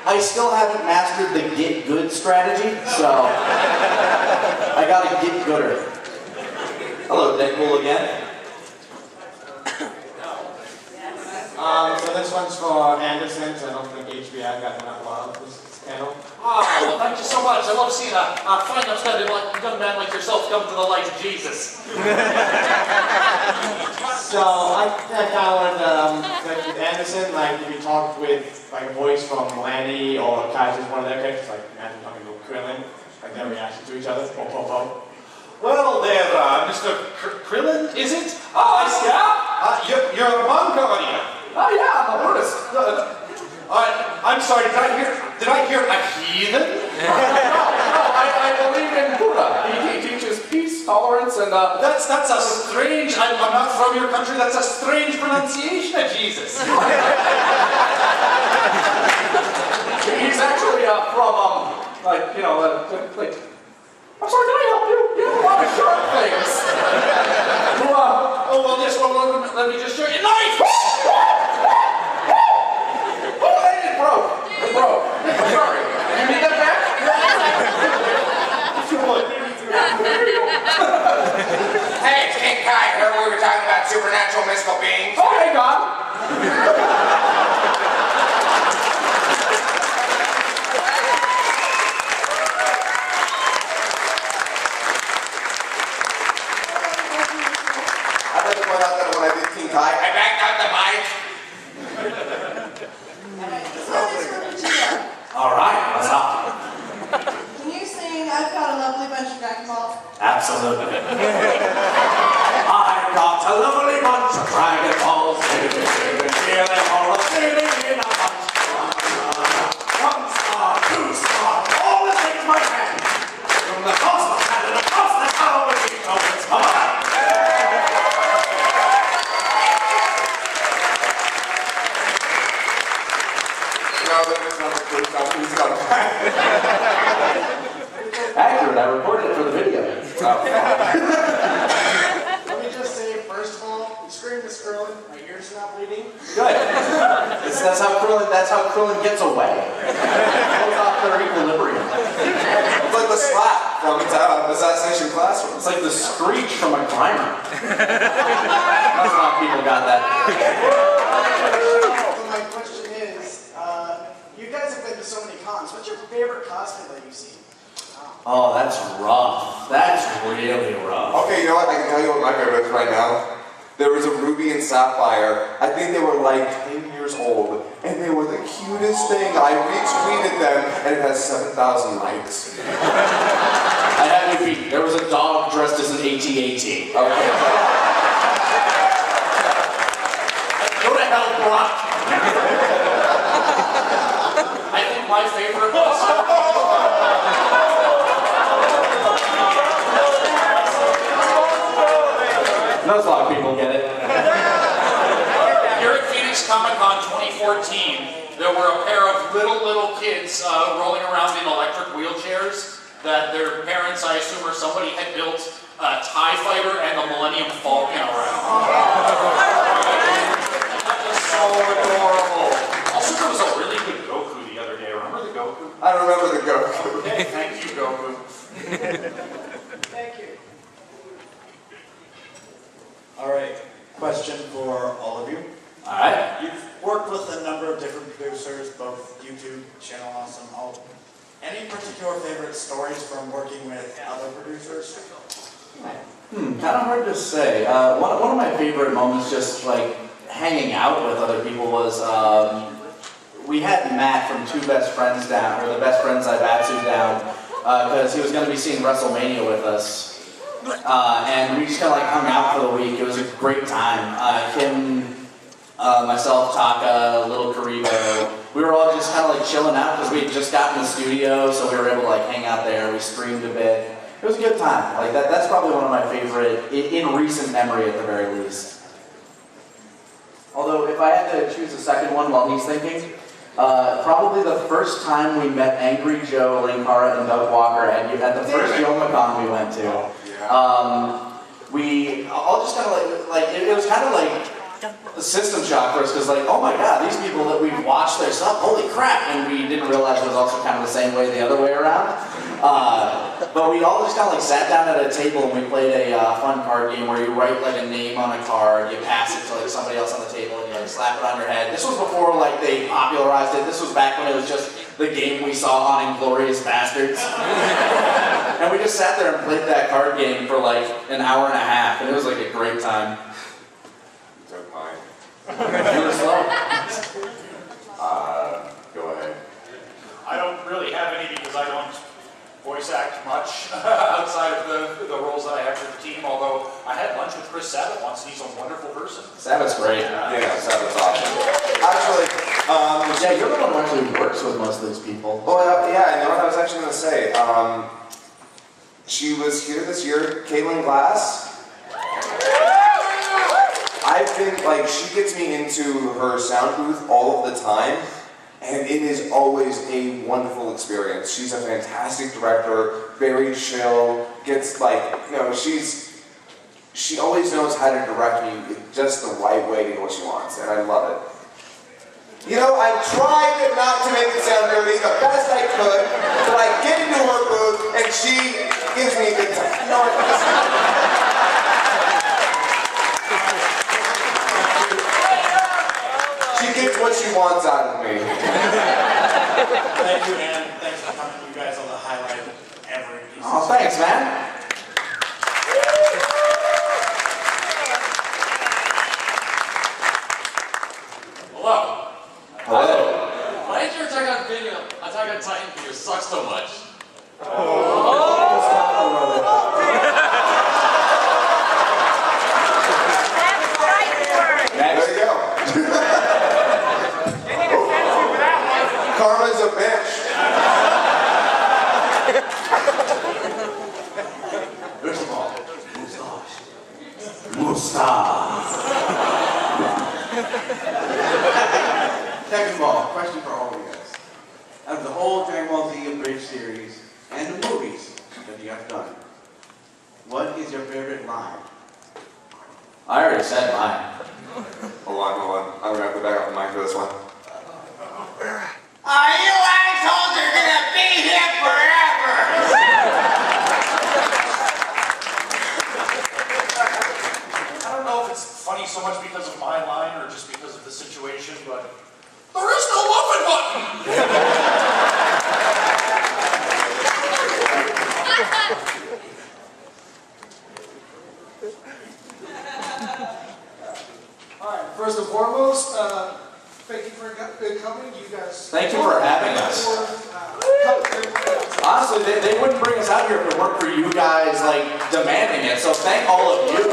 I still haven't mastered the get good strategy, so I gotta get gooder. Hello, Deadpool again. So this one's for Anderson, so I don't think HBI got enough love this panel. Oh, well, thank you so much. I love seeing a fine, upstanding young man like yourself come to the light of Jesus. So I found with Anderson, like if you talked with like a voice from Lanny or Kaiser's one of their characters, like imagine talking to Krillin, like their reaction to each other. Well, there, Mr. Krillin, is it? Yeah? You're a monk, are you? Oh yeah, I'm a Buddhist. I'm sorry, did I hear a heathen? No, I believe in Buddha. He teaches peace, tolerance, and That's a strange, I'm not from your country, that's a strange pronunciation of Jesus. He's actually from, like, I'm sorry, can I help you? You have a lot of sharp things. Oh, well, yes, well, let me just show you. Knife! It broke. I'm sorry. You need that back? Hey, it's King Kai. Heard we were talking about supernatural mystical beings? Oh, hey, God. I'd like to point out that when I did King Kai, I backed out the mic. All right, what's up? Can you sing I've Got a Lovely Bunch of Dragon Balls? Absolutely. I've got a lovely bunch of Dragon Balls. Here they all are sitting in a bunch. 1 star, 2 star, all the things my hand. From the coast of Canada, across the tower with each other's mother. Accurate, I recorded it for the video. Let me just say, first of all, you screamed this Krillin, my ears are not bleeding. Good. That's how Krillin gets away. Pulls off their equilibrium. it's like the slap from Assassination Classroom. It's like the screech from a climber. That's not people got that. So my question is, that's rough. That's really rough. Okay, you know what? I can tell you what my favorite is right now. There was a Ruby and Sapphire. I think they were like 10 years old, and they were the cutest thing. I retweeted them, and it has 7,000 likes. I had to beat. There was a dog dressed as an AT-AT. Okay. Go to hell, Brock. I think my favorite was... That's a lot of people get it. Here at Phoenix Comicon 2014, there were a pair of little kids rolling around in electric wheelchairs that their parents, I assume, or somebody had built a TIE Fighter and the Millennium Falcon around. That was so adorable. Also, there was a really good Goku the other day. Remember the Goku? I remember the Goku. Okay, thank you, Goku. Thank you. All right, question for all of you. All right. You've worked with a number of different producers, both YouTube, Channel Awesome, all. Any particular favorite stories from working with other producers? Kind of hard to say. One of my favorite moments, just like hanging out with other people, was we had Matt from Two Best Friends down, or the Best Friends I've Atsu down, because he was going to be seeing WrestleMania with us. And we just kind of like hung out for the week. It was a great time. Him, myself, Taka, Little Karibo, we were all just kind of like chilling out because we had just gotten in the studio, so we were able to like hang out there. We streamed a bit. It was a good time. Like that's probably one of my favorite in recent memory at the very least. Although if I had to choose a second one while he's thinking, probably the first time we met Angry Joe, Linkara, and Doug Walker at the first Comicon we went to. We all just kind of like it was kind of like a system shock for us because like, oh my god, these people that we've watched their stuff, holy crap, and we didn't realize it was also kind of the same way the other way around. But we all just kind of like sat down at a table and we played a fun card game where you write like a name on a card, you pass it to like somebody else on the table, and you like slap it on your head. This was before like they popularized it. This was back when it was just the game we saw on Inglourious Bastards. And we just sat there and played that card game for like an hour and a half, and it was like a great time. Don't mind. You were slow. Go ahead. I don't really have any because I don't voice act much outside of the roles that I have for the team, although I had lunch with Chris Sabat once, and he's a wonderful person. Sabat's great. Yeah, Sabat's awesome. Actually, yeah, you're the one who actually works with most of these people. Well, yeah, and you know what I was actually going to say? She was here this year, Caitlin Glass. I've been, like, she gets me into her sound booth all of the time, and it is always a wonderful experience. She's a fantastic director, very chill, gets, like, you know, she always knows how to direct me just the right way to get what she wants, and I love it. You know, I tried not to make it sound dirty the best I could, but I get into her booth and she gives me a good time. You know what? She gets what she wants out of me. Thank you, and thanks for coming. You guys are the highlight of every piece. Oh, thanks, man. Hello. Hello. Why did your Attack on Titan video suck so much? There you go. Karma's a bitch. First of all, mustache. Second of all, question for all of you guys. Out of the whole Dragon Ball Z Abridged series and the movies that you have done, what is your favorite line? I already said mine. Hold on. I'm gonna have to back up the mic for this one. Are you assholes are gonna be here forever? I don't know if it's funny so much because of my line or just because of the situation, but there is no muffin button! for coming. You guys. Thank you for having us. Honestly, they wouldn't bring us out here if it weren't for you guys like demanding it. So thank all of you.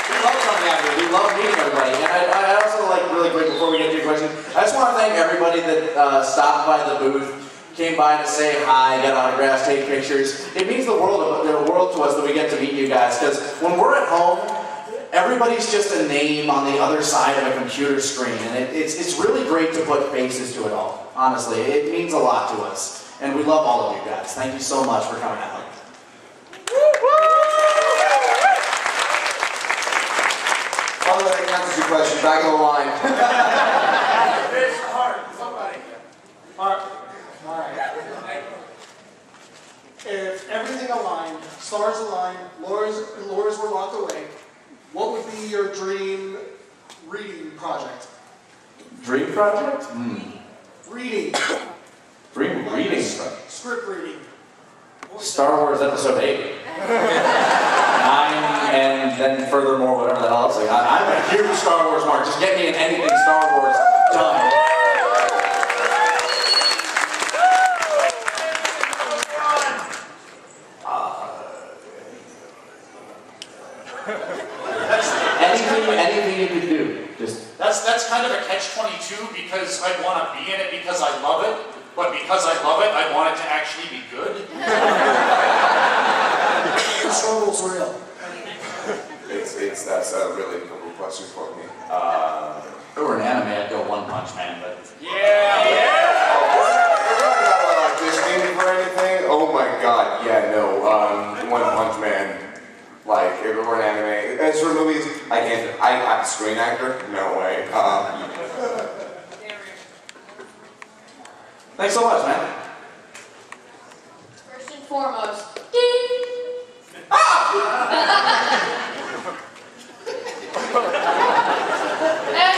We love coming out here. We love meeting everybody. And I also like really quick before we get to your question, I just want to thank everybody that stopped by the booth, came by to say hi, got autographs, take pictures. It means the world to us that we get to meet you guys. Because when we're at home, everybody's just a name on the other side of a computer screen, and it's really great to put faces to it all. Honestly, it means a lot to us, and we love all of you guys. Thank you so much for coming out. By the way, that answers your question. Back in the line. It's hard. Somebody. Alright. If everything aligned, stars aligned, lures were locked away, what would be your dream reading project? Dream project? Reading. Dream reading. Script reading. Star Wars Episode 8. 9, and then furthermore, whatever the hell else. Like, I'm a huge Star Wars mark. Just get me in anything Star Wars done. Anything you could do. Just That's kind of a catch-22 because I want to be in it because I love it, but because I love it, I want it to actually be good. The struggle's real. That's a really difficult question for me. If it were an anime, I'd go One Punch Man, but... We're talking about auditioning for anything? Oh my god, yeah, no. One Punch Man. Like, if it were an anime. As for movies, I'm a screen actor? No way. Thanks so much, man. First and foremost,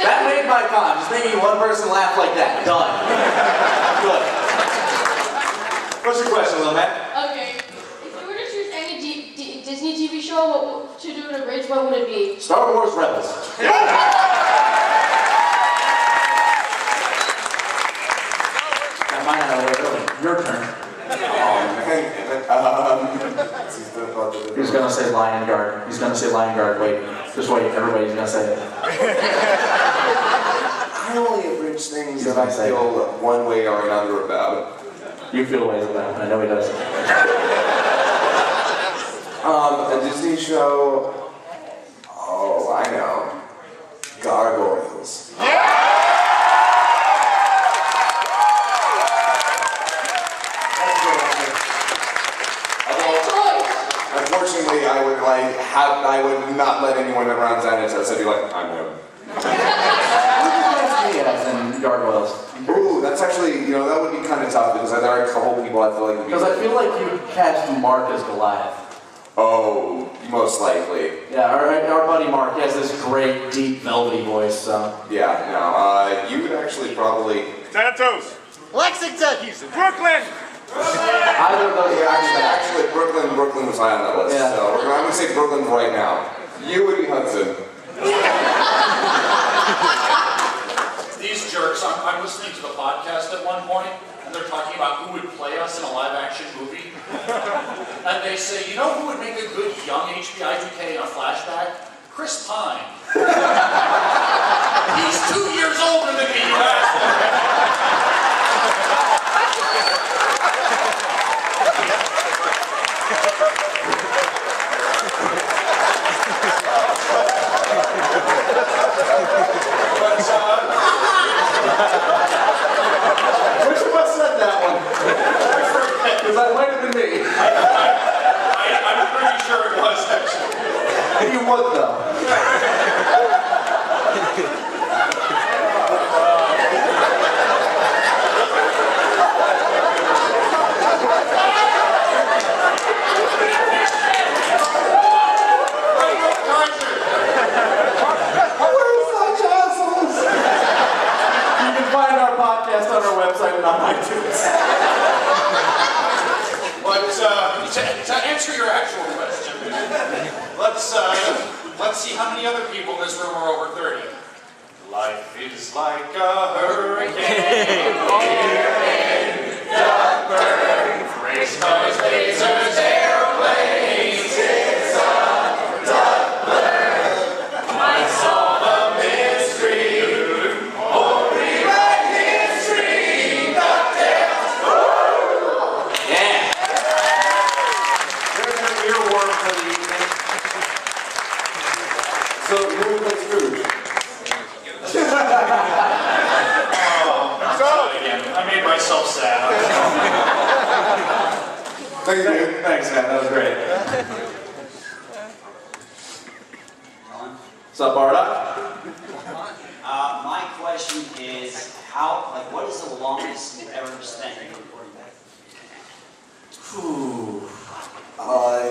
That made my con. Just making one person laugh like that. Done. Good. What's your question, little man? okay, if you were to choose any Disney TV show to do in a bridge, what would it be? Star Wars Rebels. Got mine out of the way early. Your turn. He's gonna say Lion Guard. He's gonna say Lion Guard. Wait. Just wait. Everybody's gonna say it. I only abridge things that I feel one way or another about. You feel ways about it. I know he does. A Disney show. Oh, I know. Gargoyles. Unfortunately, I would not let anyone around Xanatos. I'd be like, I'm him. As in Gargoyles. Ooh, that's actually, that would be kind of tough because there are a couple people I feel like would be. Because I feel like you would cast Mark as Goliath. Oh, most likely. Yeah, our buddy Mark, he has this great, deep, velvety voice, so. Yeah, no, you would actually probably. Xanatos! Lexington! Brooklyn! Either of those Actually, Brooklyn was high on that list. Yeah. So I'm going to say Brooklyn right now. You would be Hudson. These jerks, I'm listening to the podcast at one point, and they're talking about who would play us in a live-action movie. And they say, you know who would make a good young HBI2K in a flashback? Chris Pine. He's 2 years older than me, you asshole. Which of us said that one? Because that might have been me. I'm pretty sure it was, actually. You would, though. On our website and on iTunes. But to answer your actual question, let's see how how many other people in this room are over 30? Life is like a hurricane. Race cars, lasers, airplanes. It's a duck bird. Might solve a mystery. Or rewrite history. DuckTales. Yeah. There's your earworm for the evening. So, who would play Scrooge? I made myself sad. Thank you. Thanks, man. That was great. What's up, Bardock? My question is, what is the longest you've ever spent recording that?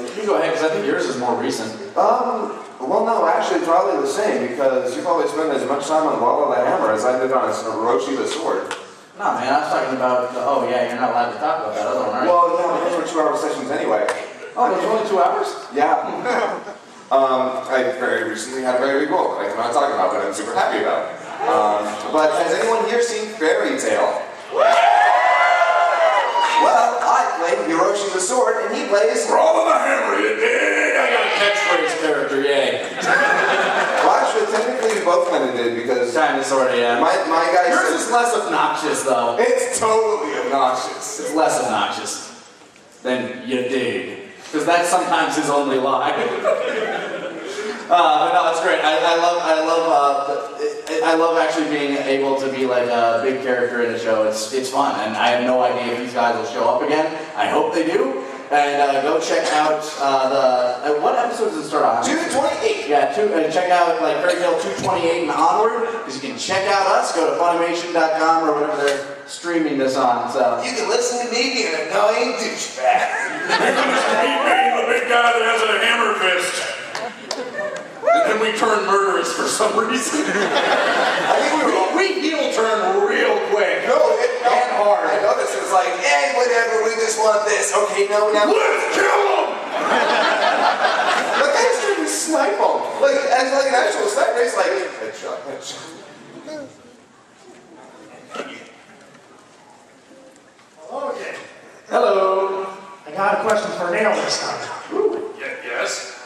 You can go ahead, because I think yours is more recent. Well, no, actually, probably the same, because you probably spend as much time on Wall of the Hammer as I did on Hiroshi the Sword. No, man, I was talking about, oh yeah, you're not allowed to talk about that other one, right? Well, no, those were 2-hour sessions anyway. Oh, those were only 2 hours? Yeah. I very recently had a very big role that I cannot talk about, but I'm super happy about. But has anyone here seen Fairy Tale? Well, I play Hiroshi the Sword, and he plays Wall of the Hammer. I got a catchphrase character, yay. Well, actually, technically, we both kind of did, because... Kind of, sort of, yeah. My guy Yours said, is less obnoxious, though. it's totally obnoxious. It's less obnoxious than you dig. Because that's sometimes his only lie. But no, it's great. I love actually being able to be like a big character in a show. It's fun, and I have no idea if these guys will show up again. I hope they do. And go check out what episode does it start on? 228. Yeah, check out like Fairy Tale 228 and onward, because you can check out us. Go to Funimation.com or whatever they're streaming this on. So You can listen to me be an annoying douchebag. You can listen to me being the big guy that has a hammer fist. And then we turn murderous for some reason. I think we heel turn real quick. And hard. I know this is like, hey, whatever, we just want this. Okay, no, now. Let's kill him! The guy's trying to snipe him. Like, as like an actual sniper, he's like, headshot, headshot. Okay. hello. I got a question for Neil this time. Yes?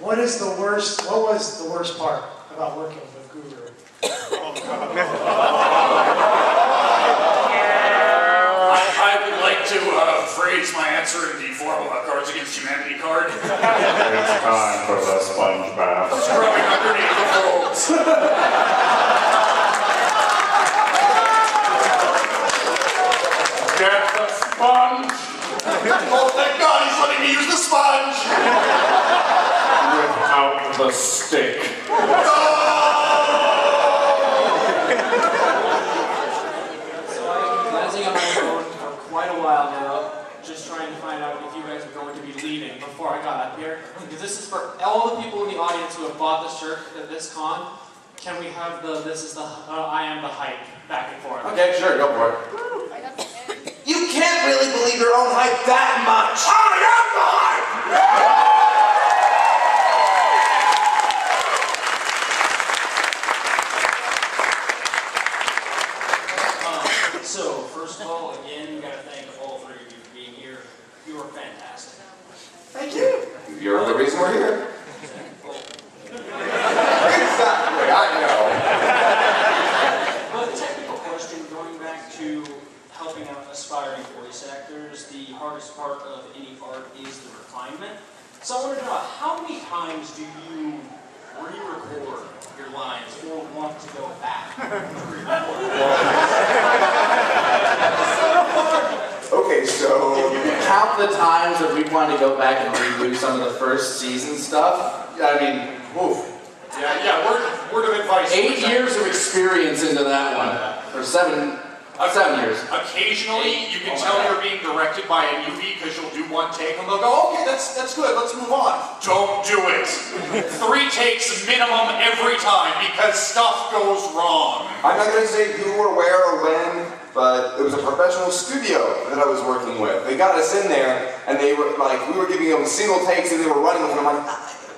What was the worst part about working with Guru? I would like to phrase my answer in the form of a Cards Against Humanity card. It's time for the sponge bath. Scrubbing underneath the folds. Get the sponge. Oh, thank God he's letting me use the sponge. Without the stick. So I've been glancing at my phone for quite a while now, just trying to find out if you guys are going to be leaving before I got up here. Because this is for all the people in the audience who have bought the shirt at this con. Can we have this is the I am the hype back and forth? Okay, sure, go for it. You can't really believe your own hype that much. I am the hype! So, first of all, again, we gotta thank all three of you for being here. You were fantastic. Thank you. You're the reason we're here. Exactly, I know. But technical question, going back to helping out aspiring voice actors, the hardest part of any art is the refinement. So I wanted to know, how many times do you re-record your lines or want to go back to re-record? Okay, so... If you can count the times that we wanted to go back and redo some of the first season stuff, I mean, oof. Yeah, word of advice. 8 years of experience into that one. Or 7 years. Occasionally, you can tell you're being directed by a newbie because you'll do one take and they'll go, okay, that's good, let's move on. Don't do it. 3 takes minimum every time because stuff goes wrong. I'm not going to say who or where or when, but it was a professional studio that I was working with. They got us in there, and they were like, we were giving them single takes and they were running with them. I'm like,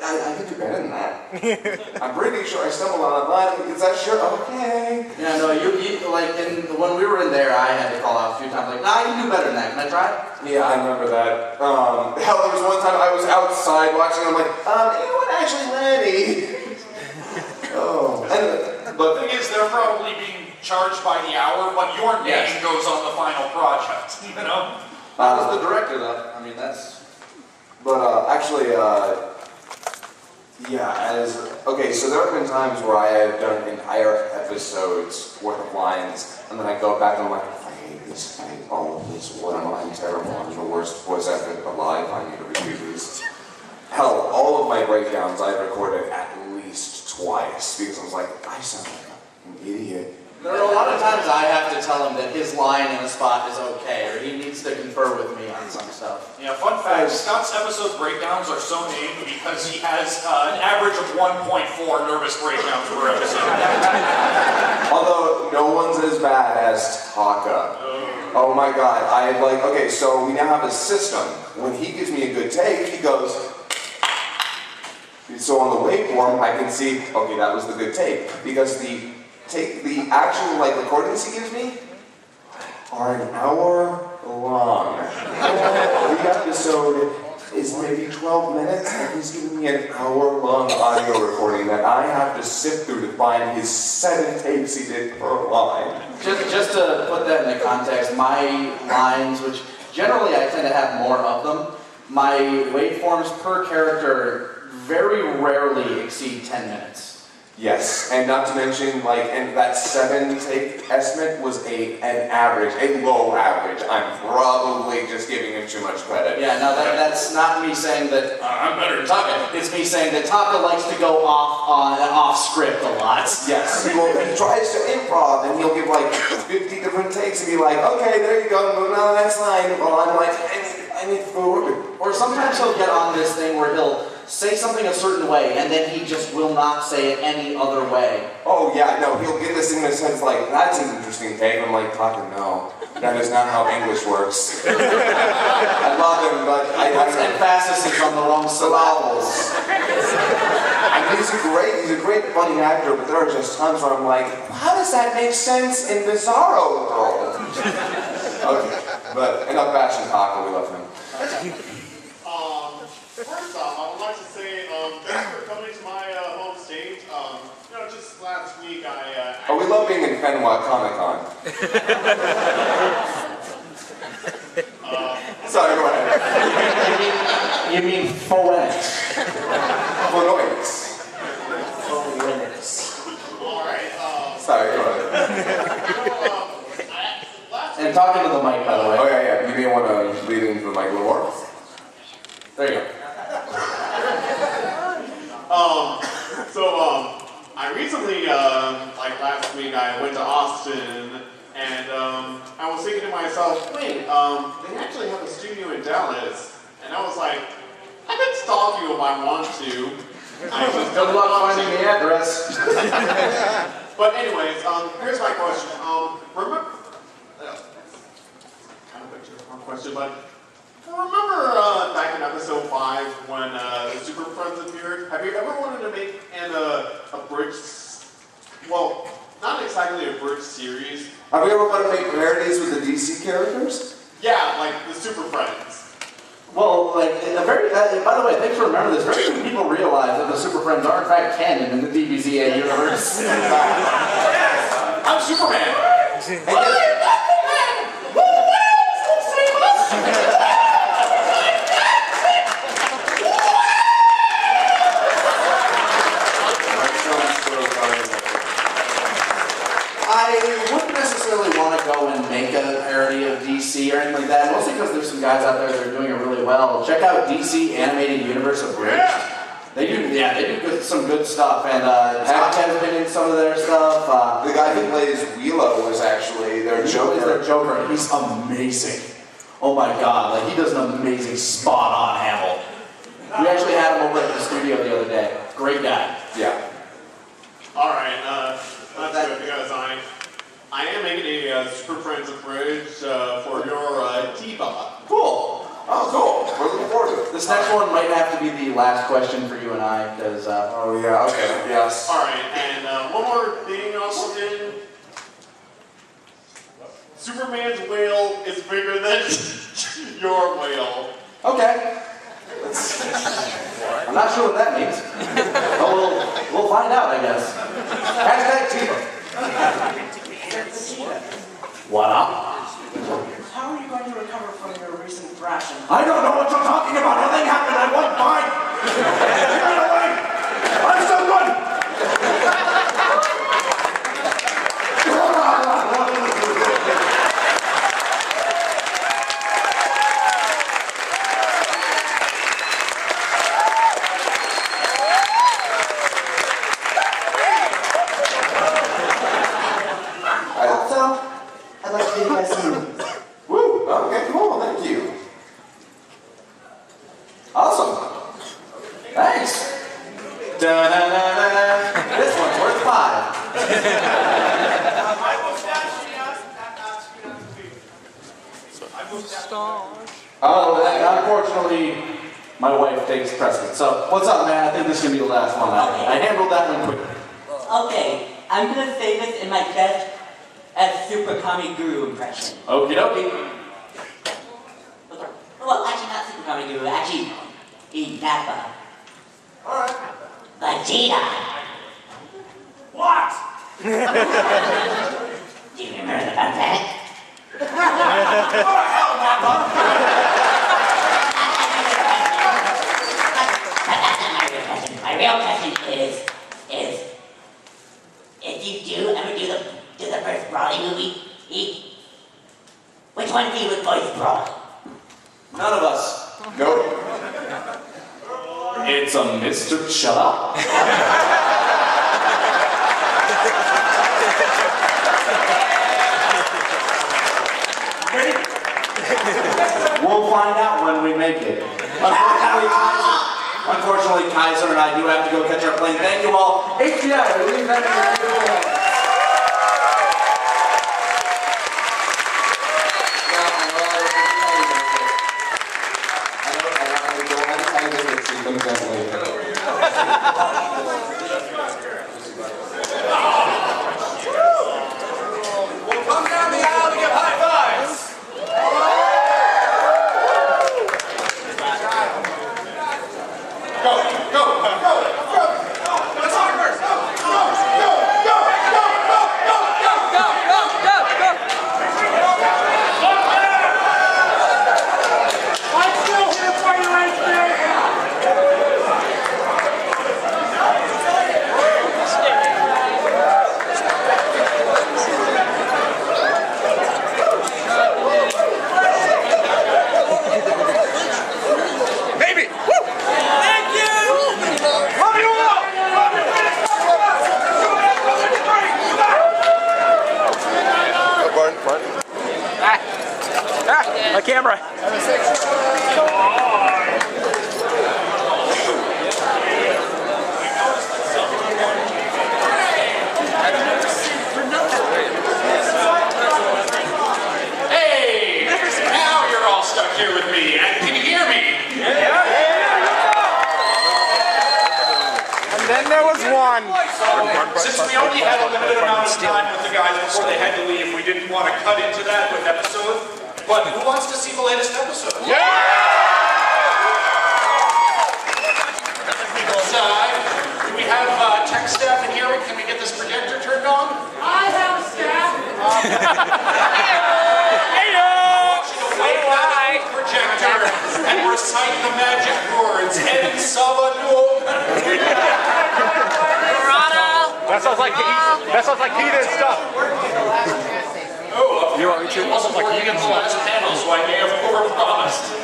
I can do better than that. I'm pretty sure I stumbled on a line. Is that sure? Okay. Yeah, no, you like, when we were in there, I had to call out a few times, like, nah, you can do better than that. Can I try? Yeah, I remember that. Hell, there was one time I was outside watching, I'm like, you know what, actually, Lenny. But the thing is, they're probably being charged by the hour, but your name goes on the final project, you know? I was the director, though. I mean, that's... But, actually, okay, so there have been times where I have done entire episodes worth of lines, and then I go back and I'm like, I hate this, I hate all of this, what am I, I'm terrible, I'm the worst voice actor alive, I need to redo this. Hell, all of my breakdowns I've recorded at least twice, because I was like, I sound like an idiot. There are a lot of times I have to tell him that his line in a spot is okay, or he needs to confer with me on some stuff. Yeah, fun fact, Scott's episode breakdowns are so named because he has an average of 1.4 nervous breakdowns per episode. Although, no one's as bad as Taka. Oh my god, okay, so we now have a system. When he gives me a good take, he goes, so on the waveform, I can see, okay, that was the good take. Because the actual recordings he gives me are an hour long. The episode is maybe 12 minutes, and he's giving me an hour-long audio recording that I have to sift through to find his 7 takes he did per line. Just to put that into context, my lines, which generally I tend to have more of them, my waveforms per character very rarely exceed 10 minutes. Yes, and not to mention, and that 7 take estimate was an average, a low average. I'm probably just giving him too much credit. Yeah, no, that's not me saying that I'm better than Taka. It's me saying that Taka likes to go off script a lot. Yes, he tries to improv, and he'll give 50 different takes and be like, okay, there you go, moving on to the next line. Well, I'm like, I need food. Or sometimes he'll get on this thing where he'll say something a certain way, and then he just will not say it any other way. Oh yeah, no, he'll get this thing in his head, like, that's an interesting take. I'm like, Taka, no, that is not how English works. I love him, but I don't know. Emphasis is on the wrong syllables. And he's a great funny actor, but there are just times where I'm like, how does that make sense in Bizarro world? Okay, but enough bashing Taka, we love him. First off, I would like to say thanks for coming to my home state. Just last week we love being in Fenwa Comicon. Sorry, go ahead. You mean phonetics? Phonetics. Alright, sorry, go ahead. And talking to the mic, by the way. Oh yeah, you may want to lead into the mic a little more. There you go. I recently, last week, I went to Austin, and I was thinking to myself, wait, they actually have a studio in Dallas, and I was like, I could stalk you if I want to. I just Good luck finding the address. But anyways, here's my question. Remember, kind of a different question, but remember back in episode 5 when the Super Friends appeared? Have you ever wanted to make a bridge, well, not exactly a bridge series? Have you ever wanted to make parodies with the DC characters? Yeah, like the Super Friends. Well, by the way, thanks for remembering this. Very few people realize that the Super Friends are in fact canon in the DBZA universe. I'm Superman. I wouldn't necessarily want to go and make a parody of DC or anything like that, mostly because there's some guys out there that are doing it really well. Check out DC Animated Universe Abridged. They do some good stuff, and Pat has been in some of their stuff. The guy who plays Wheelo was actually their Joker. And he's amazing. Oh my god, he does an amazing spot-on Hamill. We actually had him over at the studio the other day. Great guy. Yeah. Alright, that's good because I am making a Super Friends Abridged for your T-Bot. Cool. Oh, cool. We're looking forward to it. This next one might have to be the last question for you and I, because, oh yeah, okay, yes. Alright, and one more thing also did. Superman's whale is bigger than your whale. Okay. I'm not sure what that means. But we'll find out, I guess. Hashtag Cheetah. What up? How are you going to recover from your recent thrashing? I don't know what you're talking about. Nothing happened. I won't fight. Get it away. I'm so good. Also, I'd like to give you guys some movies. Woo! Okay, cool, thank you. Awesome. Thanks. Da-da-da-da. This one's worth 5. Oh, and unfortunately, my wife takes precedent. So, what's up, man? I think this is going to be the last one. I handled that one quickly. Okay, I'm gonna say this in my best as Super Kami Guru impression. Okie dokie. Well, actually not Super Kami Guru, actually, Nappa. Alright. Vegeta. What? Do you remember the fun fact? Oh, hell, Nappa! My real question is, if you do ever do the first Brawley movie, which one of you would voice Brawley? None of us. Nope. It's a Mr. Shut Up. We'll find out when we make it. Unfortunately, Kaiser and I do have to go catch our plane. Thank you all. HBI, we leave that in your beautiful hands. We'll come down the aisle to give high fives. Go, go, go, go. Let's talk first. Go, go, go, go, go, go, go, go, go, go, go, go. I'm still here for you right there. Baby! Woo! Thank you! Love you all! Love you! My camera. Hey! Now you're all stuck here with me, and can you hear me? And then there was one. Since we only had a limited amount of time with the guys before they had to leave, we didn't want to cut into that with episode. But who wants to see the latest episode? Do we have tech staff in here? Can we get this projector turned on? I have staff. Wake that projector and recite the magic words. En Salvador. That sounds like heated stuff. Oh, you want me to? Also, like you get the last panel, so I may have overpromised.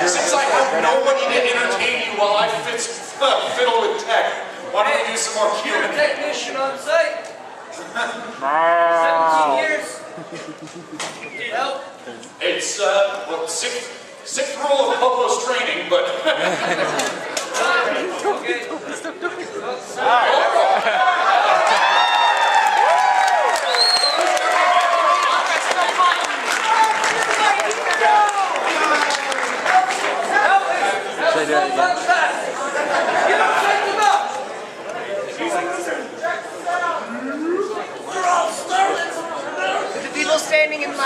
Since I have nobody to entertain you while I fiddle with tech, why don't we do some more Q&A? Technician on site. 17 years. Need help? It's, well, sixth rule of Popo's training, but... Okay.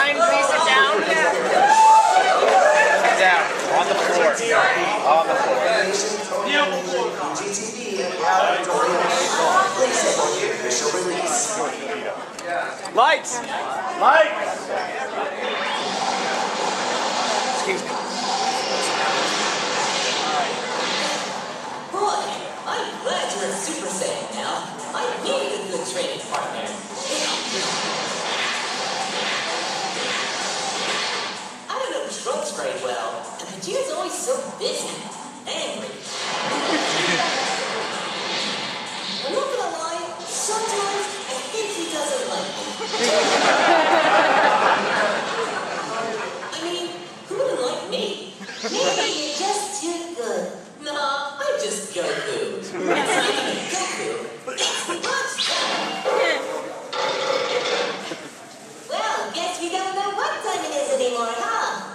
mind, please sit down? Down, on the floor. On the floor. Lights! Lights! Boy, I'm glad you're a Super Saiyan now. I needed a good training partner. I don't know Trunks very well, and Vegeta's always so busy, angry. I'm not gonna lie, sometimes I think he doesn't like me. I mean, who wouldn't like me? Maybe you're just too good. Nah, I'm just Goku. Speaking of Goku, it's lunchtime. Well, guess we don't know what time it is anymore, huh?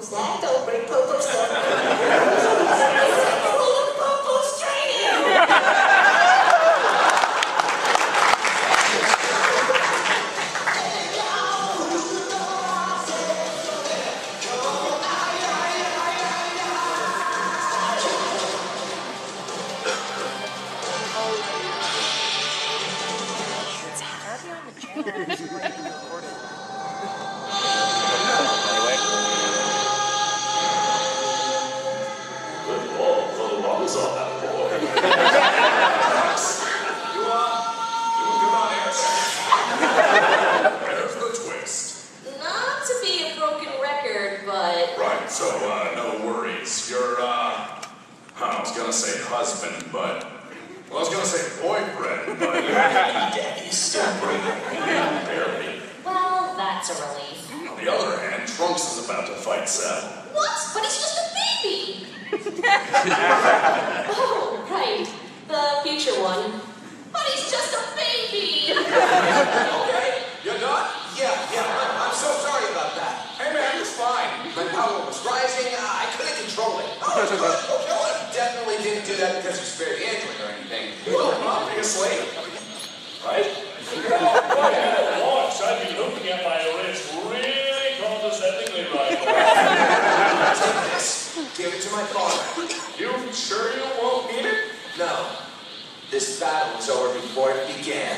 Zach, don't bring Popo's stuff. Popo's training! Good lord, for the lungs on that boy. There's the twist. Not to be a broken record, but... Right, so, no worries. You're, I was gonna say husband, but... Well, I was gonna say boyfriend, but... Daddy's still breathing. Barely. Well, that's a relief. On the other hand, Trunks is about to fight Cell. What? But he's just a baby! Oh, right. The future one. But he's just a baby! Okay, you're done? Yeah, I'm so sorry about that. Hey man, it's fine. My power was rising, I couldn't control it. Oh, it's good. Okay, well, I definitely didn't do that because you spared the android or anything. Well, obviously. Right? Watch, I've been looking at my wrist really condescendingly right now. Take this. Give it to my father. You sure you won't need it? No. This battle was over before it began.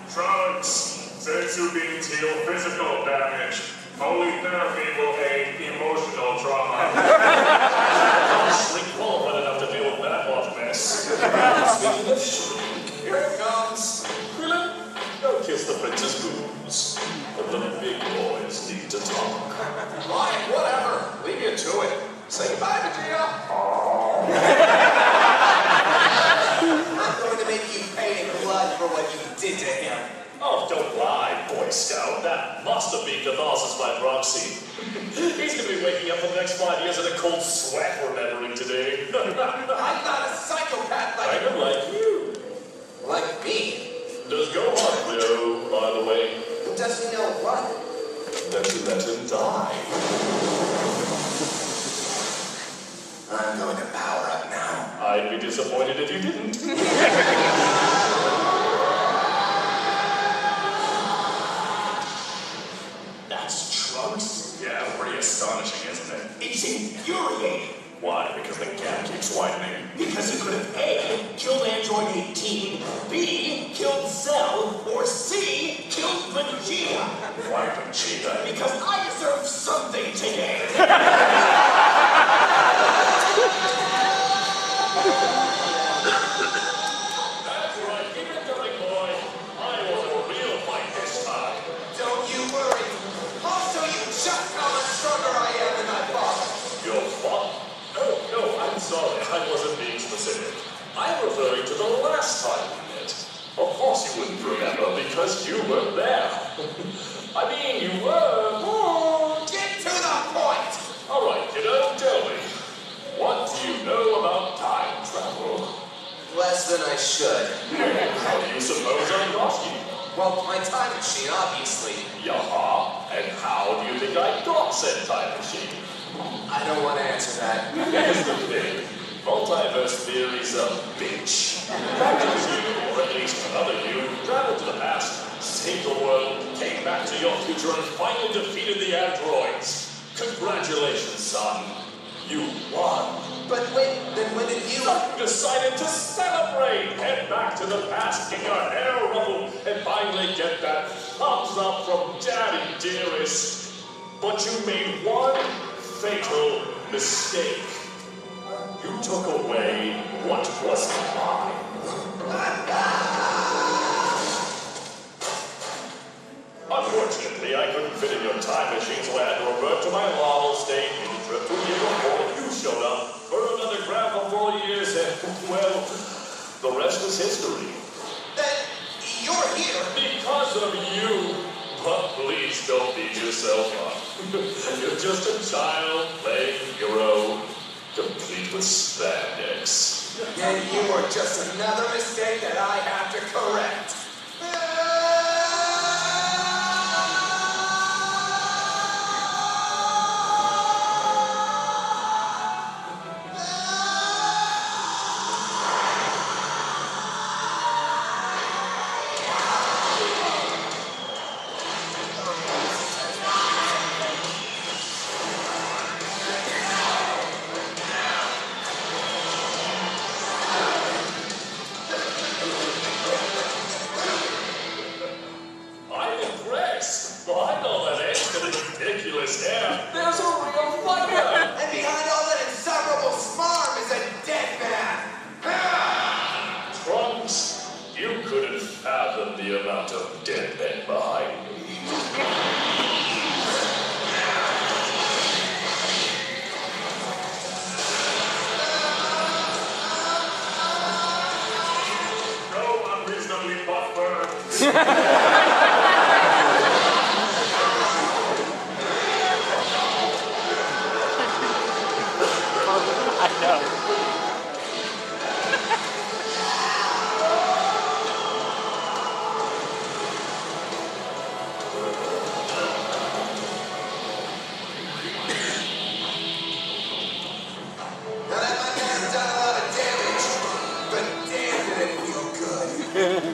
Trunks, since you've been to your physical damage, only therapy will aid emotional trauma. Shrink won't run enough to deal with that hot mess. Speaking of shrink, here it comes. Krillin, go kiss the princess boobs. But the big boys need to talk. Fine, whatever. Leave you to it. Say goodbye, Vegeta. I'm going to make you pay in blood for what you did to him. Oh, don't lie, Boy Scout. That must have been catharsis by proxy. He's going to be waking up for the next 5 years in a cold sweat remembering today. I'm not a psychopath like Kind of like you. Like me. Does Gohan know, by the way? Does he know what? That you let him die. I'm going to power up now. I'd be disappointed if you didn't. That's Trunks? Yeah, pretty astonishing, isn't it? It's infuriating. Why? Because the gap keeps widening. Because he could have A, killed Android 18, B, killed Cell, or C, killed Vegeta. Why Vegeta? Because I deserve something today. That's right, keep it going, boy. I want a real fight this time. Don't you worry. I'll show you just how much stronger I am than my father. Your father? No, I'm sorry, I wasn't being specific. I'm referring to the last time we met. Of course you wouldn't remember because you were there. I mean, you were. Get to the point! All right, kiddo, tell me. What do you know about time travel? Less than I should. How do you suppose I got you? Well, my time machine, obviously. Yaha, and how do you think I got said time machine? I don't want to answer that. Here's the thing. Multiverse theory's a bitch. Imagine you, or at least another you, traveled to the past, saved the world, came back to your future, and finally defeated the androids. Congratulations, son. You won. But when did you... You decided to celebrate! Head back to the past, get your hair ruffled, and finally get that thumbs up from Daddy Dearest. But you made one fatal mistake. You took away what was mine. Unfortunately, I couldn't fit in your time machine, so I had to revert to my normal state in the trip 2 years before you showed up for another grab for 4 years, and, well, the rest is history. Then you're here. Because of you. But please don't beat yourself up. You're just a child playing hero, complete with spandex. And you were just another mistake that I have to correct. I'm impressed. Behind all that extra ridiculous hair, there's a real fire. And behind all that insufferable smarm is a dead man. Trunks, you couldn't fathom the amount of dead men behind me. No unreasonably buffer. Now that might have done a lot of damage, but damn did it feel good.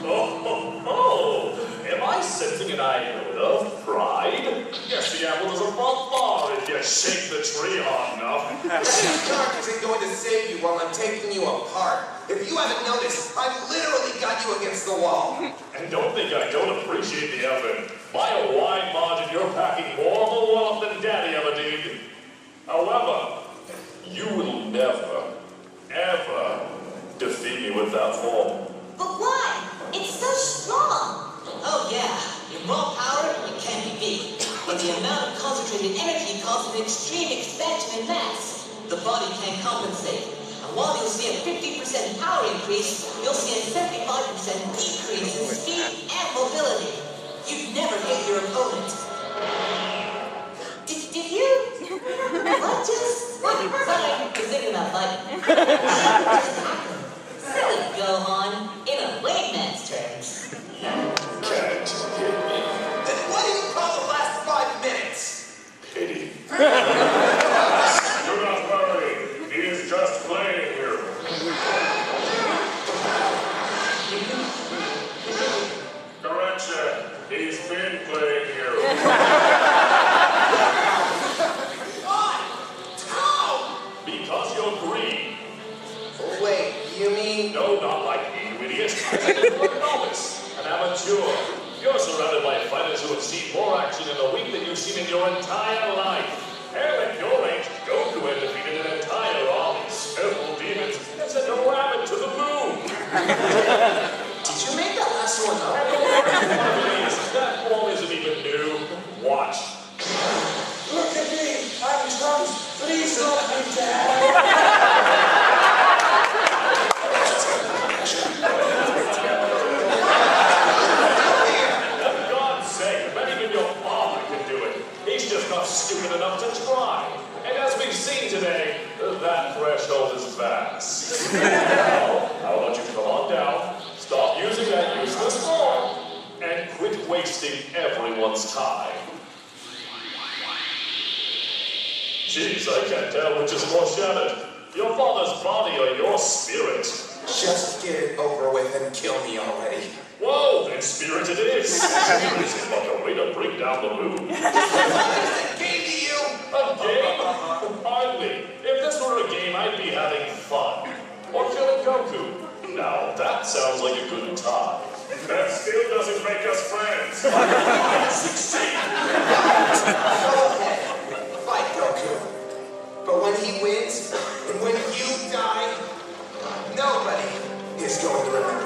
Oh, am I sensing an iota of pride? Guess the apple doesn't fall far if you shake the tree hard enough. This card isn't going to save you while I'm taking you apart. If you haven't noticed, I've literally got you against the wall. And don't think I don't appreciate the effort. By a wide margin, you're packing more of a wallop than Daddy ever did. However, you will never, ever defeat me with that form. But why? It's so strong. Oh yeah, in raw power, it can't be beat. But the amount of concentrated energy causes an extreme expansion in mass. The body can't compensate. And while you'll see a 50% power increase, you'll see a 75% decrease in speed and mobility. You'd never hit your opponent. Did you? What just? Sorry, I was thinking about fighting. Silly Gohan, in a layman's terms. Can't hit me. Then what do you call the last 5 minutes? Pity. Do not worry. He is just playing here. Correction. He's been playing here. Because you're green. Wait, you mean... No, not like me, you idiot. You're a novice, an amateur. You're surrounded by fighters who have seen more action in a week than you've seen in your entire life. Hell, at your age, Goku had defeated an entire army of purple demons and sent a rabbit to the moon. Did you make that last one up? That form isn't even new. Watch. Look at me! I'm Trunks! Please don't be dead! For God's sake, I bet even your father can do it. He's just not stupid enough to try. And as we've seen today, that threshold is vast. Now, how about you come on down, stop using that useless form, and quit wasting everyone's time. Jeez, I can't tell which is more shattered. Your father's body or your spirit. Just get it over with and kill me already. Whoa, then spirit it is. Spirit is like a way to bring down the moon. Game to you! A game? Hardly. If this were a game, I'd be having fun. Or killing Goku. Now, that sounds like a good time. That still doesn't make us friends. Succeed! Fight Goku. But when he wins, and when you die, nobody is going to remember